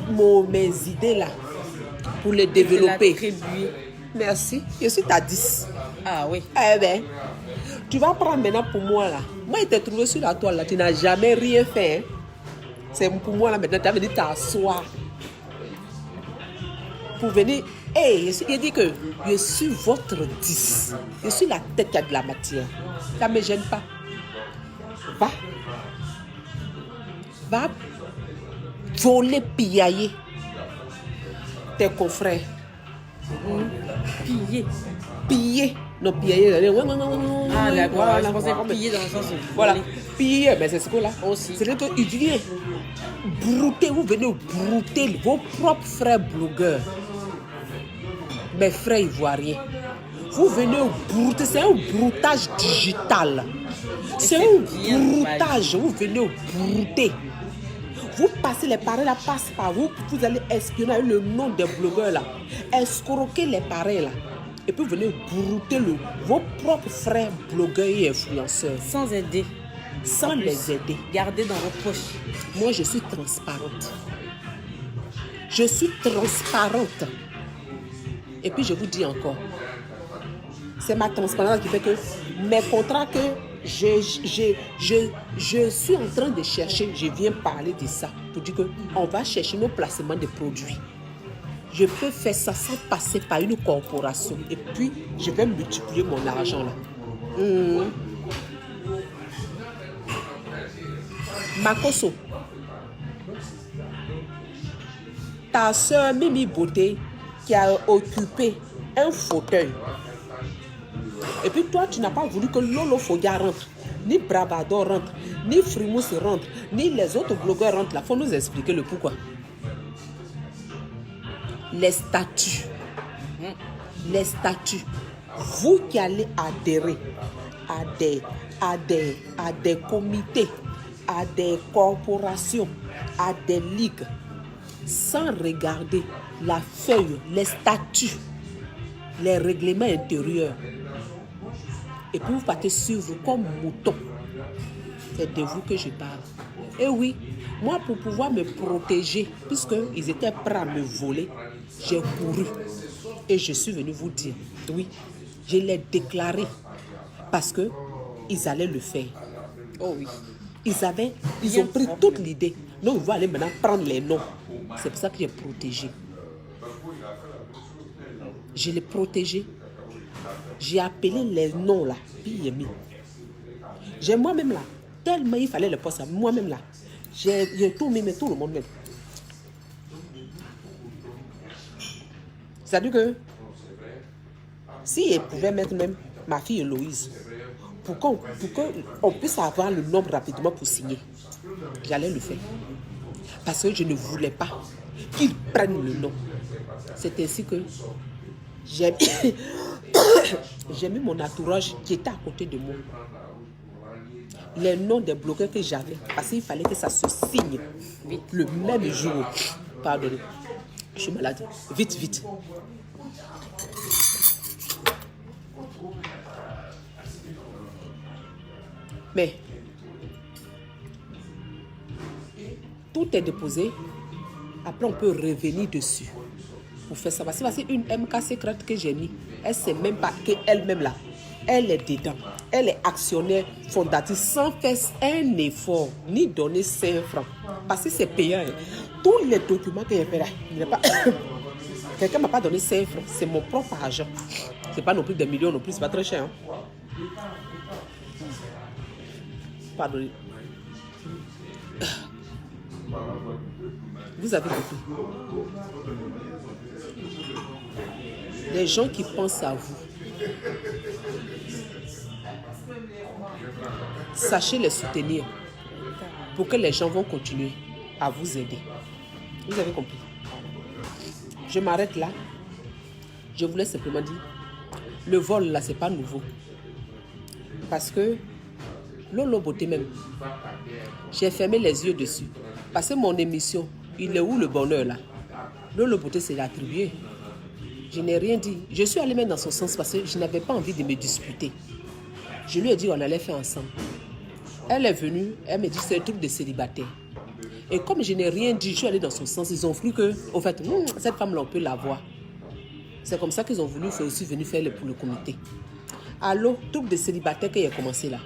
mes idées là pour les développer. Merci. Je suis ta 10. Ah oui. Eh bien, tu vas prendre maintenant pour moi là. Moi, je t'ai trouvé sur la toile là. Tu n'as jamais rien fait. Hein? C'est pour moi là maintenant. Tu as venu t'asseoir. Pour venir. Hey, je dis que je suis votre 10. Je suis la tête qui a de la matière. Ça ne me gêne pas. Va voler, pillailler tes confrères. Piller. Non, pillailler. Ah, d'accord. Voilà, je pensais piller dans le sens où... Voilà. Piller, mais c'est ce que là. Aussi. C'est-à-dire qu'il vient brouter, vous venez brouter vos propres frères blogueurs. Mes frères ivoiriens. Vous venez brouter, c'est un broutage digital. C'est un broutage, vous venez brouter. Vous passez, les parrains là passent par vous, vous allez espionner le nom des blogueurs là, escroquer les parrains là, et puis vous venez brouter vos propres frères blogueurs et influenceurs. Sans aider. Sans les aider. Gardez dans vos poches. Moi je suis transparente. Je suis transparente. Et puis je vous dis encore, c'est ma transparence qui fait que mes contrats que je suis en train de chercher, je viens parler de ça pour dire qu'on va chercher nos placements de produits. Je peux faire ça sans passer par une corporation et puis je vais multiplier mon argent là. Makoso, ta soeur Mimi Beauté qui a occupé un fauteuil. Et puis toi, tu n'as pas voulu que Lolo Foga rentre, ni Bravado rentre, ni Frimous rentre, ni les autres blogueurs rentrent là. Il faut nous expliquer le pourquoi. Les statuts. Vous qui allez adhérer à des comités, à des corporations, à des ligues, sans regarder la feuille, les statuts, les règlements intérieurs. Et puis vous partez suivre comme mouton. C'est de vous que je parle. Et oui, moi pour pouvoir me protéger, puisqu'ils étaient prêts à me voler, j'ai couru. Et je suis venu vous dire, oui, je l'ai déclaré parce qu'ils allaient le faire. Oh oui. Ils ont pris toute l'idée. Donc ils vont aller maintenant prendre les noms. C'est pour ça que j'ai protégé. Je l'ai protégé. J'ai appelé les noms là. Puis il est mis. J'ai moi-même là. Tellement il fallait le poste. Moi-même là. J'ai tout mis, mais tout le monde même. C'est-à-dire que si elle pouvait mettre même ma fille Héloïse, pour qu'on puisse avoir le nombre rapidement pour signer, j'allais le faire. Parce que je ne voulais pas qu'ils prennent le nom. C'est ainsi que J'ai j'ai mis mon entourage qui était à côté de moi. Les noms des bloqueurs que j'avais, parce qu'il fallait que ça se signe vite, le même jour. Pardonnez, je suis malade. Vite, vite. Mais tout est déposé. Après, on peut revenir dessus pour faire ça. Parce que une MK secrète que j'ai mis, elle ne sait même pas qu'elle-même là, elle est dedans. Elle est actionnaire fondatrice sans faire un effort, ni donner 5 francs. Parce que c'est payant. Hein. Tous les documents que j'ai fait là, quelqu'un ne m'a pas donné 5 francs. C'est mon propre argent. Ce n'est pas non plus des millions, non plus, c'est pas très cher. Hein. Pardon. Vous avez compris. Les gens qui pensent à vous, sachez les soutenir pour que les gens vont continuer à vous aider. Vous avez compris. Je m'arrête là. Je voulais simplement dire, le vol là, c'est pas nouveau. Parce que Lolo Beauté même, j'ai fermé les yeux dessus. Parce que mon émission, il est où le bonheur là? Lolo Beauté, c'est attribué. Je n'ai rien dit. Je suis allée même dans son sens parce que je n'avais pas envie de me disputer. Je lui ai dit qu'on allait faire ensemble. Elle est venue, elle me dit c'est un truc de célibataire. Et comme je n'ai rien dit, je suis allée dans son sens. Ils ont cru que, au fait, cette femme-là, on peut la voir. C'est comme ça qu'ils ont voulu aussi venir faire pour le comité. Alors, truc de célibataire qu'il a commencé là.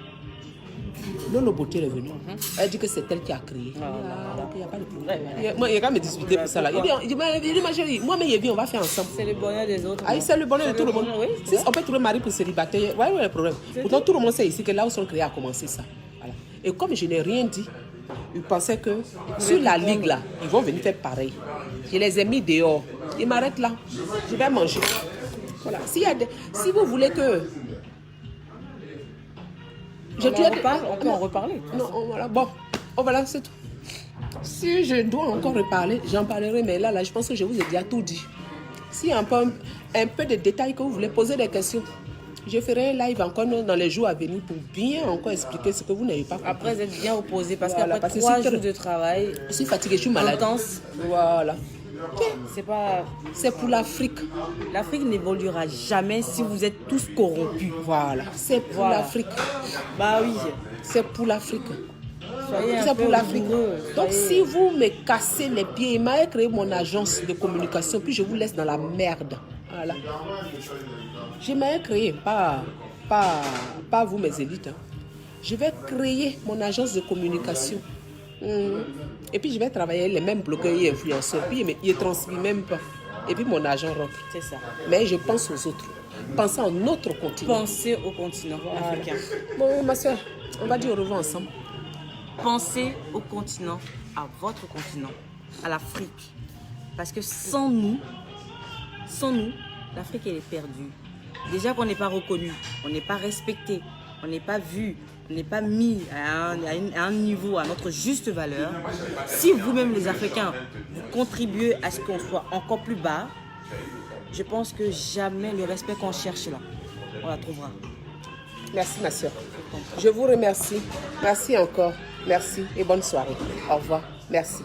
Lolo Beauté est venue. Elle dit que c'est elle qui a créé. Il n'y a pas de problème. Moi, il a qu'à me disputer pour ça là. Il dit ma chérie, moi, mais on va faire ensemble. C'est le bonheur des autres. Ah, c'est le bonheur de tout le monde. Oui, si on peut trouver mari pour célibataire, ouais, le problème. Pourtant, tout le monde sait ici que là où sont créés a commencé ça. Voilà. Et comme je n'ai rien dit, ils pensaient que sur la ligue là, ils vont venir faire pareil. Je les ai mis dehors. Ils m'arrêtent là. Je vais manger. Voilà. Si vous voulez que... On peut en reparler. Non, voilà. Bon, voilà, c'est tout. Si je dois encore reparler, j'en parlerai, mais là, je pense que je vous ai déjà tout dit. S'il y a un peu de détails que vous voulez poser des questions, je ferai un live encore dans les jours à venir pour bien encore expliquer ce que vous n'avez pas compris. Après, vous êtes bien opposé parce Voilà, qu'après 3 jours de travail, je suis fatiguée, je suis malade. Intense. Voilà. C'est pour l'Afrique. L'Afrique n'évoluera jamais si vous êtes tous corrompus. Voilà. C'est pour l'Afrique. Bah oui. C'est pour l'Afrique. C'est pour l'Afrique. Donc si vous me cassez les pieds, il m'a créé mon agence de communication, puis je vous laisse dans la merde. Voilà. Je m'ai créé, pas vous mes élites. Hein. Je vais créer mon agence de communication. Et puis je vais travailler les mêmes blogueurs et influenceurs. Puis ils ne transmettent même pas. Et puis mon argent rentre. C'est ça. Mais je pense aux autres. Pensez à notre continent. Pensez au continent africain. Bon, ma soeur, on va dire au revoir ensemble. Pensez au continent, à votre continent, à l'Afrique. Parce que sans nous, l'Afrique elle est perdue. Déjà qu'on n'est pas reconnu, on n'est pas respecté, on n'est pas vu, on n'est pas mis à un niveau, à notre juste valeur. Si vous-même les Africains, vous contribuez à ce qu'on soit encore plus bas, je pense que jamais le respect qu'on cherche là, on la trouvera. Merci ma soeur. Je vous remercie. Merci encore. Merci et bonne soirée. Au revoir. Merci.